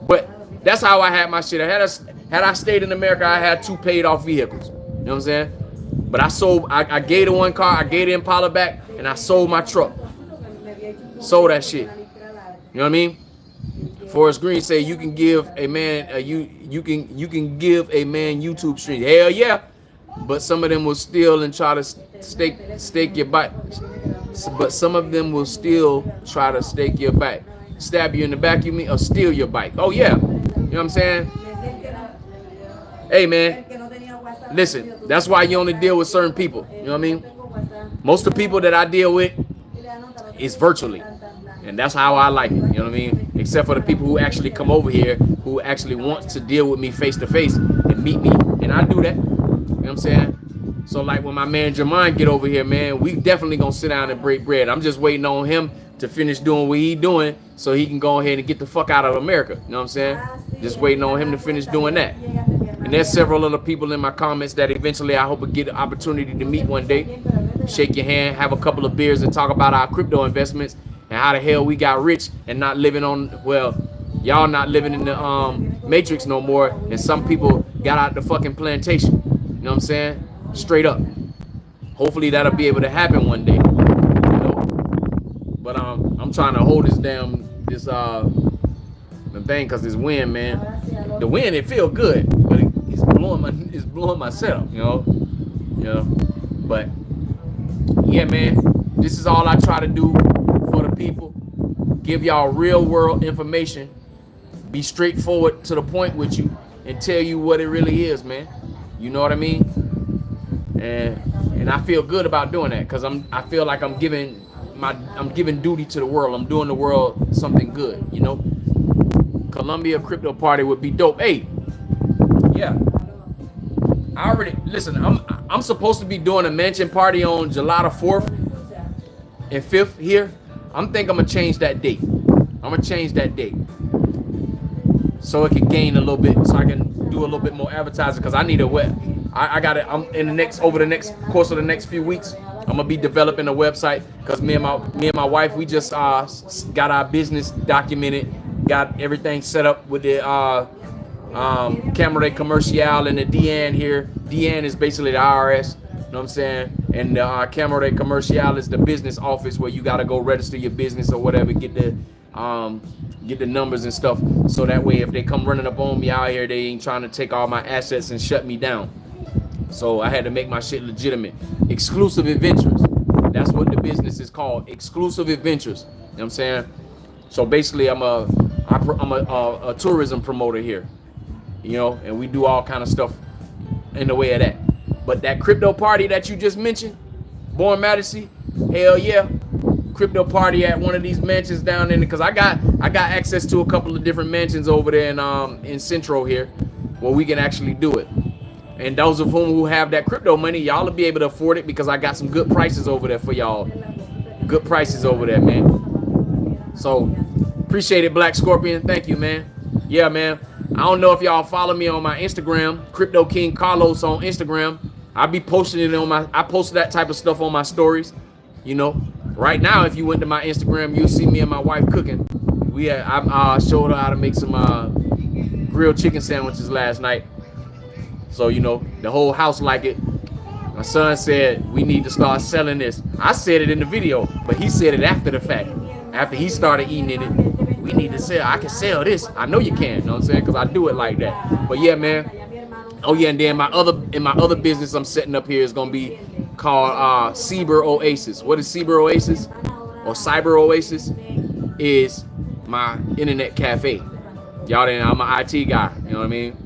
But that's how I had my shit. Had I stayed in America, I had 2 paid off vehicles. You know what I'm saying? But I gave the one car, I gave the Impala back, and I sold my truck. Sold that shit. You know what I mean? Forrest Green say you can give a man you can give a man YouTube stream. Hell yeah. But some of them will steal and try to stake your bike. But some of them will still try to stake your bike. Stab you in the back, you mean, or steal your bike. Oh yeah. You know what I'm saying? Hey man, listen, that's why you only deal with certain people. You know what I mean? Most of the people that I deal with is virtually. And that's how I like it. You know what I mean? Except for the people who actually come over here, who actually want to deal with me face to face and meet me. And I do that. You know what I'm saying? So like when my man Jermaine get over here, man, we definitely gonna sit down and break bread. I'm just waiting on him to finish doing what he doing so he can go ahead and get the fuck out of America. You know what I'm saying? Just waiting on him to finish doing that. And there's several other people in my comments that eventually I hope will get the opportunity to meet one day. Shake your hand, have a couple of beers and talk about our crypto investments and how the hell we got rich and not living on, well, y'all not living in the matrix no more, and some people got out the fucking plantation. You know what I'm saying? Straight up. Hopefully that'll be able to happen one day. You know? But I'm trying to hold this thing because it's wind, man. The wind, it feel good, but it's blowing my setup, you know. But yeah, man, this is all I try to do for the people. Give y'all real world information. Be straightforward to the point with you and tell you what it really is, man. You know what I mean? And I feel good about doing that because I feel like I'm giving duty to the world. I'm doing the world something good, you know. Columbia Crypto Party would be dope. Hey, yeah. I already listen. I'm supposed to be doing a mansion party on July the 4th and 5th here. I'm gonna change that date. So it can gain a little bit, so I can do a little bit more advertising because I need a web. I got it. I'm in the next course of the next few weeks. I'm gonna be developing a website because me and my wife, we just got our business documented, got everything set up with the Camera Commercial and the DN here. DN is basically the IRS, you know what I'm saying? And the Camera Commercial is the business office where you gotta go register your business or whatever, get the numbers and stuff. So that way, if they come running up on me out here, they ain't trying to take all my assets and shut me down. So I had to make my shit legitimate. Exclusive Adventures. That's what the business is called. Exclusive Adventures. You know what I'm saying? So basically, I'm a tourism promoter here. You know, and we do all kind of stuff in the way of that. But that crypto party that you just mentioned, Born Majesty, hell yeah. Crypto party at one of these mansions down in, because I got access to a couple of different mansions over there in Central here where we can actually do it. And those of who have that crypto money, y'all will be able to afford it because I got some good prices over there for y'all. Good prices over there, man. So appreciate it, Black Scorpion. Thank you, man. Yeah, man. I don't know if y'all follow me on my Instagram, CryptoKingCarlos on Instagram. I be posting it I post that type of stuff on my stories. You know, right now, if you went to my Instagram, you'll see me and my wife cooking. I showed her how to make some grilled chicken sandwiches last night. So, you know, the whole house liked it. My son said, we need to start selling this. I said it in the video, but he said it after the fact. After he started eating it, we need to sell. I can sell this. I know you can, you know what I'm saying? Because I do it like that. But yeah, man. Oh yeah, and then in my other business I'm setting up here is gonna be called Cyber Oasis. What is Cyber Oasis? Or Cyber Oasis is my internet cafe. Y'all didn't, I'm an IT guy, you know what I mean?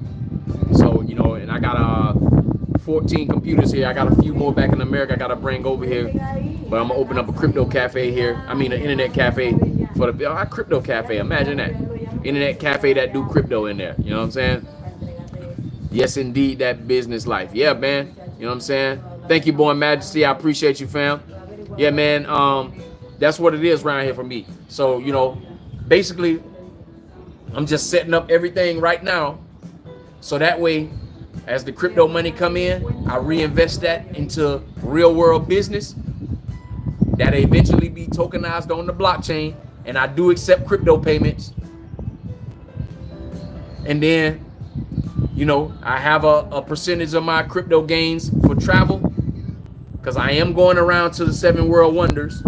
So, you know, and I got 14 computers here. I got a few more back in America I gotta bring over here. But I'm gonna open up a crypto cafe here. I mean an internet cafe for the crypto cafe. Imagine that. Internet cafe that do crypto in there. You know what I'm saying? Yes, indeed, that business life. Yeah, man. You know what I'm saying? Thank you, Born Majesty. I appreciate you, fam. Yeah, man. That's what it is around here for me. So, you know, basically, I'm just setting up everything right now. So that way, as the crypto money come in, I reinvest that into real world business that eventually be tokenized on the blockchain. And I do accept crypto payments. And then, you know, I have a percentage of my crypto gains for travel because I am going around to the 7 world wonders.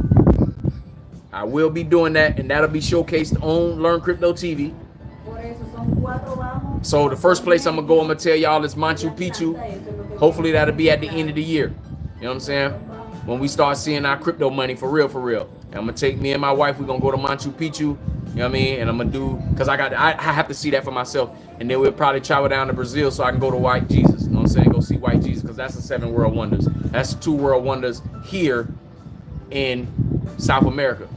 I will be doing that, and that'll be showcased on Learn Crypto TV. So the first place I'm gonna tell y'all is Machu Picchu. Hopefully that'll be at the end of the year. You know what I'm saying? When we start seeing our crypto money for real, for real. And I'm gonna take me and my wife, we're gonna go to Machu Picchu. You know what I mean? And I'm gonna do, because I have to see that for myself. And then we'll probably travel down to Brazil so I can go to White Jesus. You know what I'm saying? Go see White Jesus, because that's the 7 world wonders. That's the 2 world wonders here in South America.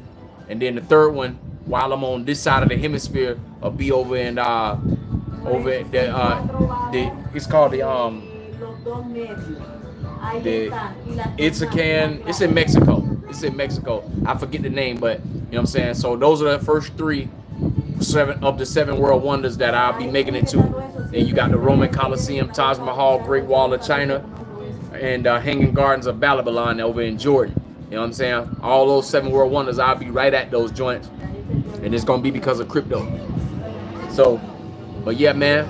And then the third one, while I'm on this side of the hemisphere, will be over in it's called it's in Mexico. It's in Mexico. I forget the name, but you know what I'm saying? So those are the first 3 of the 7 world wonders that I'll be making it to. And you got the Roman Colosseum, Taj Mahal, Great Wall of China, and Hanging Gardens of Babylon over in Jordan. You know what I'm saying? All those 7 world wonders, I'll be right at those joints. And it's gonna be because of crypto. So, but yeah, man.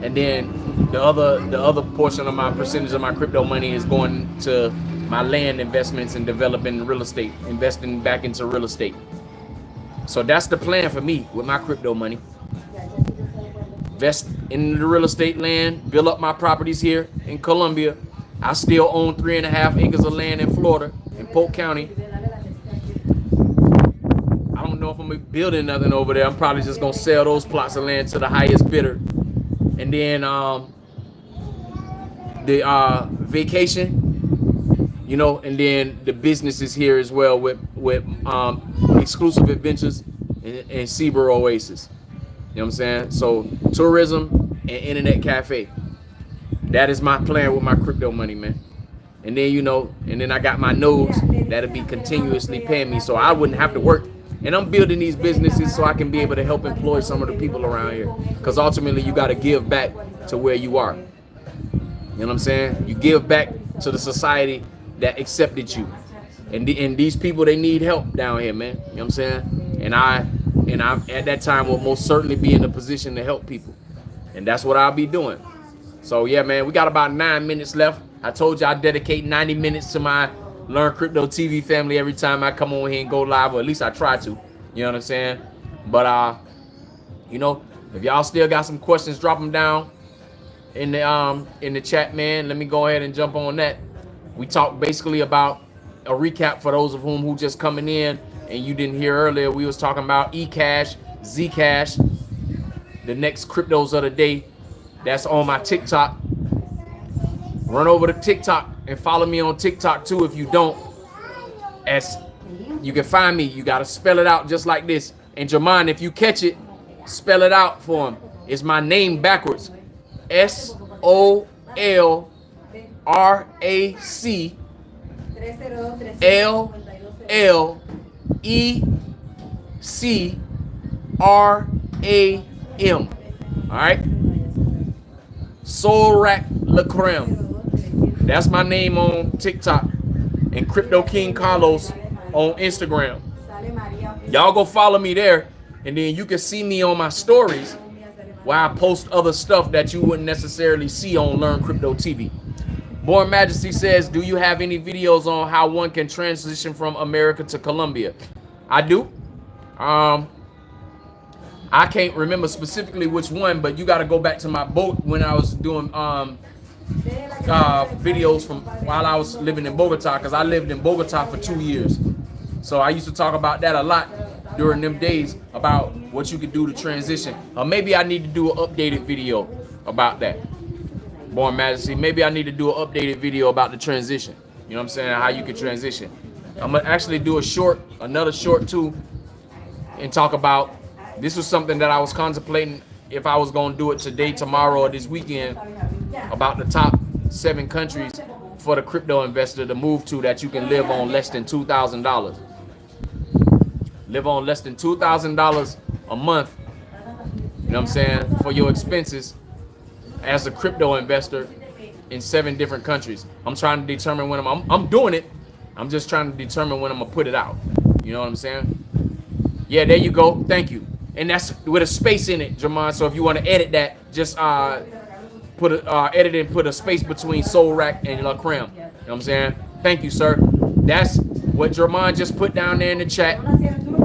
And then the other portion of my percentage of my crypto money is going to my land investments and developing real estate, investing back into real estate. So that's the plan for me with my crypto money. invest in the real estate land, build up my properties here in Colombia. I still own 3.5 acres of land in Florida, in Polk County. I don't know if I'm gonna be building nothing over there. I'm probably just gonna sell those plots of land to the highest bidder. And then the vacation, you know, and then the businesses here as well with exclusive adventures and Seabird Oasis. You know what I'm saying? So tourism and internet cafe. That is my plan with my crypto money, man. And then, you know, and then I got my nodes that'll be continuously paying me, so I wouldn't have to work. And I'm building these businesses so I can be able to help employ some of the people around here. Because ultimately, you got to give back to where you are. You know what I'm saying? You give back to the society that accepted you. And these people, they need help down here, man. You know what I'm saying? And I at that time will most certainly be in a position to help people. And that's what I'll be doing. So yeah, man, we got about 9 minutes left. I told you I dedicate 90 minutes to my Learn Crypto TV family every time I come on here and go live, or at least I try to. You know what I'm saying? But you know, if y'all still got some questions, drop them down in the chat, man. Let me go ahead and jump on that. We talked basically about a recap for those of whom who just coming in and you didn't hear earlier. We was talking about eCash, Zcash, the next cryptos of the day. That's on my TikTok. Run over to TikTok and follow me on TikTok too if you don't. As you can find me, you gotta spell it out just like this. And Jermaine, if you catch it, spell it out for him. It's my name backwards. SOLRACLLECRAM. All right. Solrac Lacrem. That's my name on TikTok. And CryptoKingCarlos on Instagram. Y'all go follow me there, and then you can see me on my stories where I post other stuff that you wouldn't necessarily see on Learn Crypto TV. Born Majesty says, do you have any videos on how one can transition from America to Colombia? I do. I can't remember specifically which one, but you got to go back to my boat when I was doing videos from while I was living in Bogota, because I lived in Bogota for 2 years. So I used to talk about that a lot during them days, about what you could do to transition. Or maybe I need to do an updated video about that. Born Majesty, maybe I need to do an updated video about the transition. You know what I'm saying? How you can transition. I'm gonna actually do another short too, and talk about, this was something that I was contemplating if I was gonna do it today, tomorrow, or this weekend, about the top 7 countries for the crypto investor to move to that you can live on less than $2,000. Live on less than $2,000 a month, you know what I'm saying, for your expenses as a crypto investor in 7 different countries. I'm trying to determine when I'm doing it. I'm just trying to determine when I'm gonna put it out. You know what I'm saying? Yeah, there you go. Thank you. And that's with a space in it, Jermaine. So if you want to edit that, just edit and put a space between Solrac and Lacrem. You know what I'm saying? Thank you, sir. That's what Jermaine just put down there in the chat.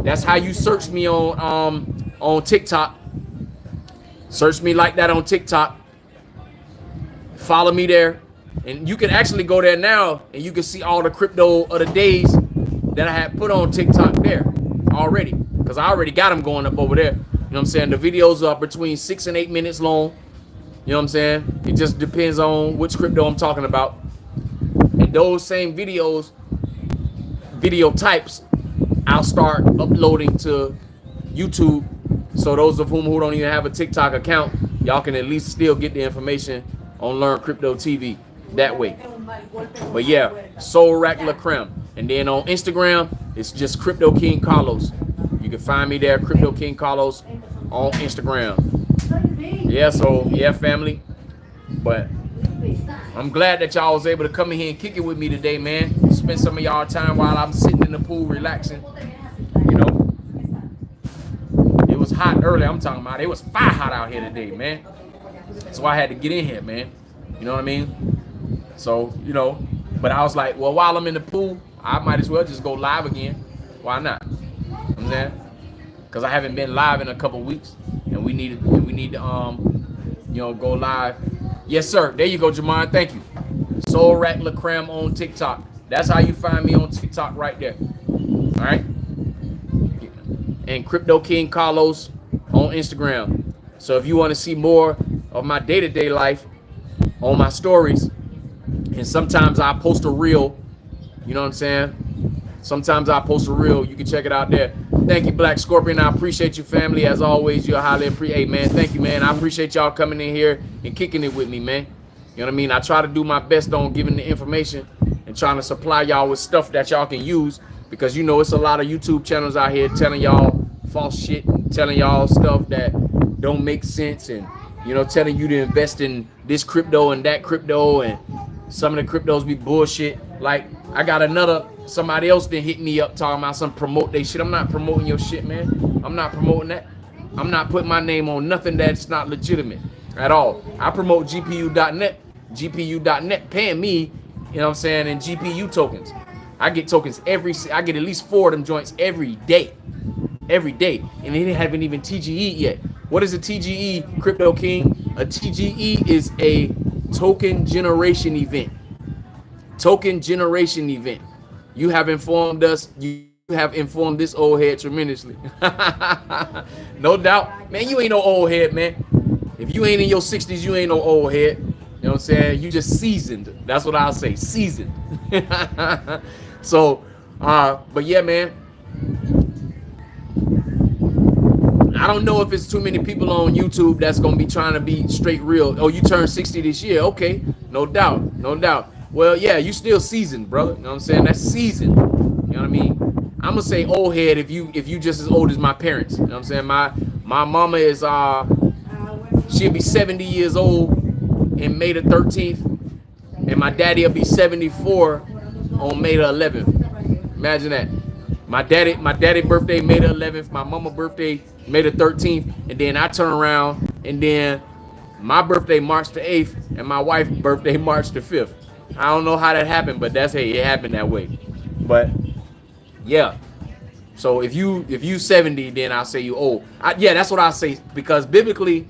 That's how you search me on TikTok. Search me like that on TikTok. Follow me there. And you can actually go there now and you can see all the crypto of the days that I had put on TikTok there already. Because I already got them going up over there. You know what I'm saying? The videos are between 6 and 8 minutes long. You know what I'm saying? It just depends on which crypto I'm talking about. And those same videos, video types, I'll start uploading to YouTube. So those of whom who don't even have a TikTok account, y'all can at least still get the information on Learn Crypto TV that way. But yeah, Solrac Lacrem. And then on Instagram, it's just CryptoKingCarlos. You can find me there, CryptoKingCarlos on Instagram. Yeah, so yeah, family. But I'm glad that y'all was able to come in here and kick it with me today, man. Spend some of y'all time while I'm sitting in the pool relaxing. You know, it was hot earlier. I'm talking about it was fire hot out here today, man. So I had to get in here, man. You know what I mean? So, you know, but I was like, well, while I'm in the pool, I might as well just go live again. Why not? You know what I'm saying? Because I haven't been live in a couple weeks, and we need to you know, go live. Yes, sir. There you go, Jamon. Thank you. Soul Rack LaCreme on TikTok. That's how you find me on TikTok right there. All right. And CryptoKingCarlos on Instagram. So if you want to see more of my day-to-day life on my stories, and sometimes I post a reel, you know what I'm saying? Sometimes I post a reel. You can check it out there. Thank you, Black Scorpion. I appreciate you, family. As always, you're highly appreciated, man. Thank you, man. I appreciate y'all coming in here and kicking it with me, man. You know what I mean? I try to do my best on giving the information and trying to supply y'all with stuff that y'all can use, because you know it's a lot of YouTube channels out here telling y'all false shit and telling y'all stuff that don't make sense, and you know, telling you to invest in this crypto and that crypto, and some of the cryptos be bullshit. Like, I got somebody else that hit me up talking about some promote they shit. I'm not promoting your shit, man. I'm not promoting that. I'm not putting my name on nothing that's not legitimate at all. I promote GPU.net. GPU.net paying me, you know what I'm saying, in GPU tokens. I get tokens I get at least 4 of them joints every day. Every day. And they haven't even TGE yet. What is a TGE, Crypto King? A TGE is a token generation event. Token generation event. You have informed us. You have informed this old head tremendously. No doubt. Man, you ain't no old head, man. If you ain't in your 60s, you ain't no old head. You know what I'm saying? You just seasoned. That's what I'll say. Seasoned. So, but yeah, man. I don't know if it's too many people on YouTube that's gonna be trying to be straight real. Oh, you turned 60 this year. Okay, no doubt, no doubt. Well, yeah, you still seasoned, brother. You know what I'm saying? That's seasoned. You know what I mean? I'm gonna say old head if you just as old as my parents. You know what I'm saying? My mama is she'll be 70 years old in May the 13th, and my daddy will be 74 on May the 11th. Imagine that. My daddy birthday May the 11th, my mama birthday May the 13th, and then I turn around and then my birthday March the 8th and my wife's birthday March the 5th. I don't know how that happened, but that's hey, it happened that way. But yeah. So if you 70, then I'll say you old. Yeah, that's what I'll say, because biblically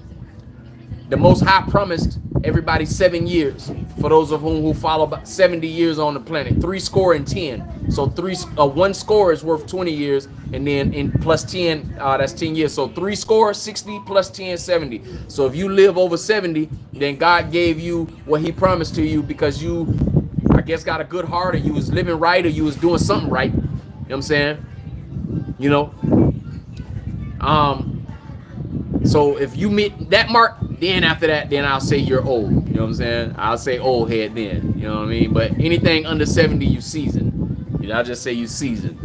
the Most High promised everybody 7 years. For those of whom who follow about 70 years on the planet, 70. So 1 score is worth 20 years, and then in plus 10, that's 10 years. So 3 score, 60 plus 10, 70. So if you live over 70, then God gave you what He promised to you, because you, I guess, got a good heart, or you was living right, or you was doing something right. You know what I'm saying? You know. So if you meet that mark, then after that, then I'll say you're old. You know what I'm saying? I'll say old head then. You know what I mean? But anything under 70, you seasoned. You know, I'll just say you seasoned.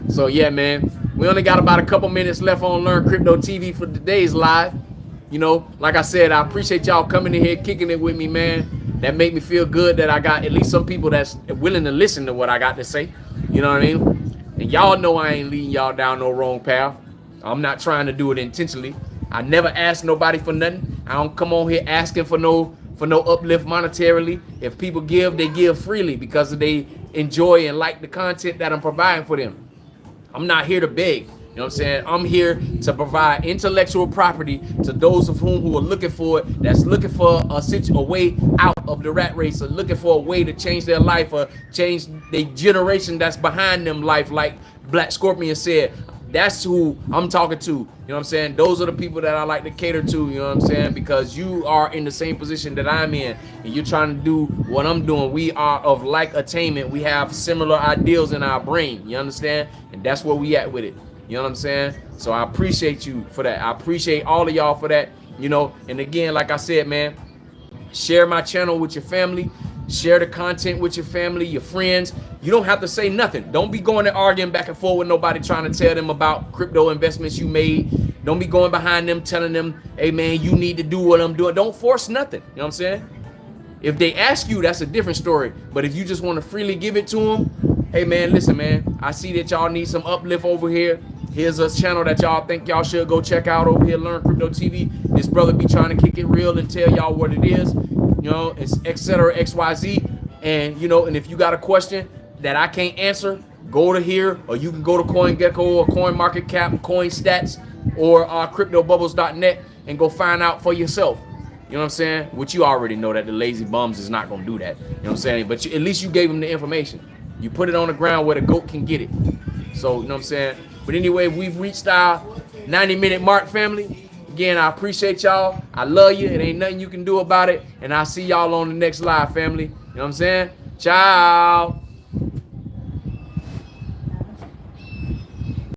So yeah, man. We only got about a couple minutes left on Learn Crypto TV for today's live. You know, like I said, I appreciate y'all coming in here, kicking it with me, man. That made me feel good that I got at least some people that's willing to listen to what I got to say. You know what I mean? And y'all know I ain't leading y'all down no wrong path. I'm not trying to do it intentionally. I never ask nobody for nothing. I don't come on here asking for no uplift monetarily. If people give, they give freely because they enjoy and like the content that I'm providing for them. I'm not here to beg. You know what I'm saying? I'm here to provide intellectual property to those of whom who are looking for it, that's looking for a way out of the rat race, or looking for a way to change their life, or change the generation that's behind them life, like Black Scorpion said. That's who I'm talking to. You know what I'm saying? Those are the people that I like to cater to, you know what I'm saying? Because you are in the same position that I'm in, and you're trying to do what I'm doing. We are of like attainment. We have similar ideals in our brain, you understand? And that's where we at with it. You know what I'm saying? So I appreciate you for that. I appreciate all of y'all for that, you know? And again, like I said, man, share my channel with your family. Share the content with your family, your friends. You don't have to say nothing. Don't be going and arguing back and forth with nobody trying to tell them about crypto investments you made. Don't be going behind them telling them, hey man, you need to do what I'm doing. Don't force nothing. You know what I'm saying? If they ask you, that's a different story. But if you just want to freely give it to them, hey man, listen, man, I see that y'all need some uplift over here. Here's a channel that y'all think y'all should go check out over here, Learn Crypto TV. This brother be trying to kick it real and tell y'all what it is. You know, it's etc. XYZ. And, you know, and if you got a question that I can't answer, go to here, or you can go to CoinGecko or CoinMarketCap, CoinStats, or CryptoBubbles.net. and go find out for yourself. You know what I'm saying? Which you already know that the lazy bums is not gonna do that. You know what I'm saying? But at least you gave them the information. You put it on the ground where the goat can get it. So, you know what I'm saying? But anyway, we've reached our 90-minute mark, family. Again, I appreciate y'all. I love you. It ain't nothing you can do about it. And I'll see y'all on the next live, family. You know what I'm saying? Ciao.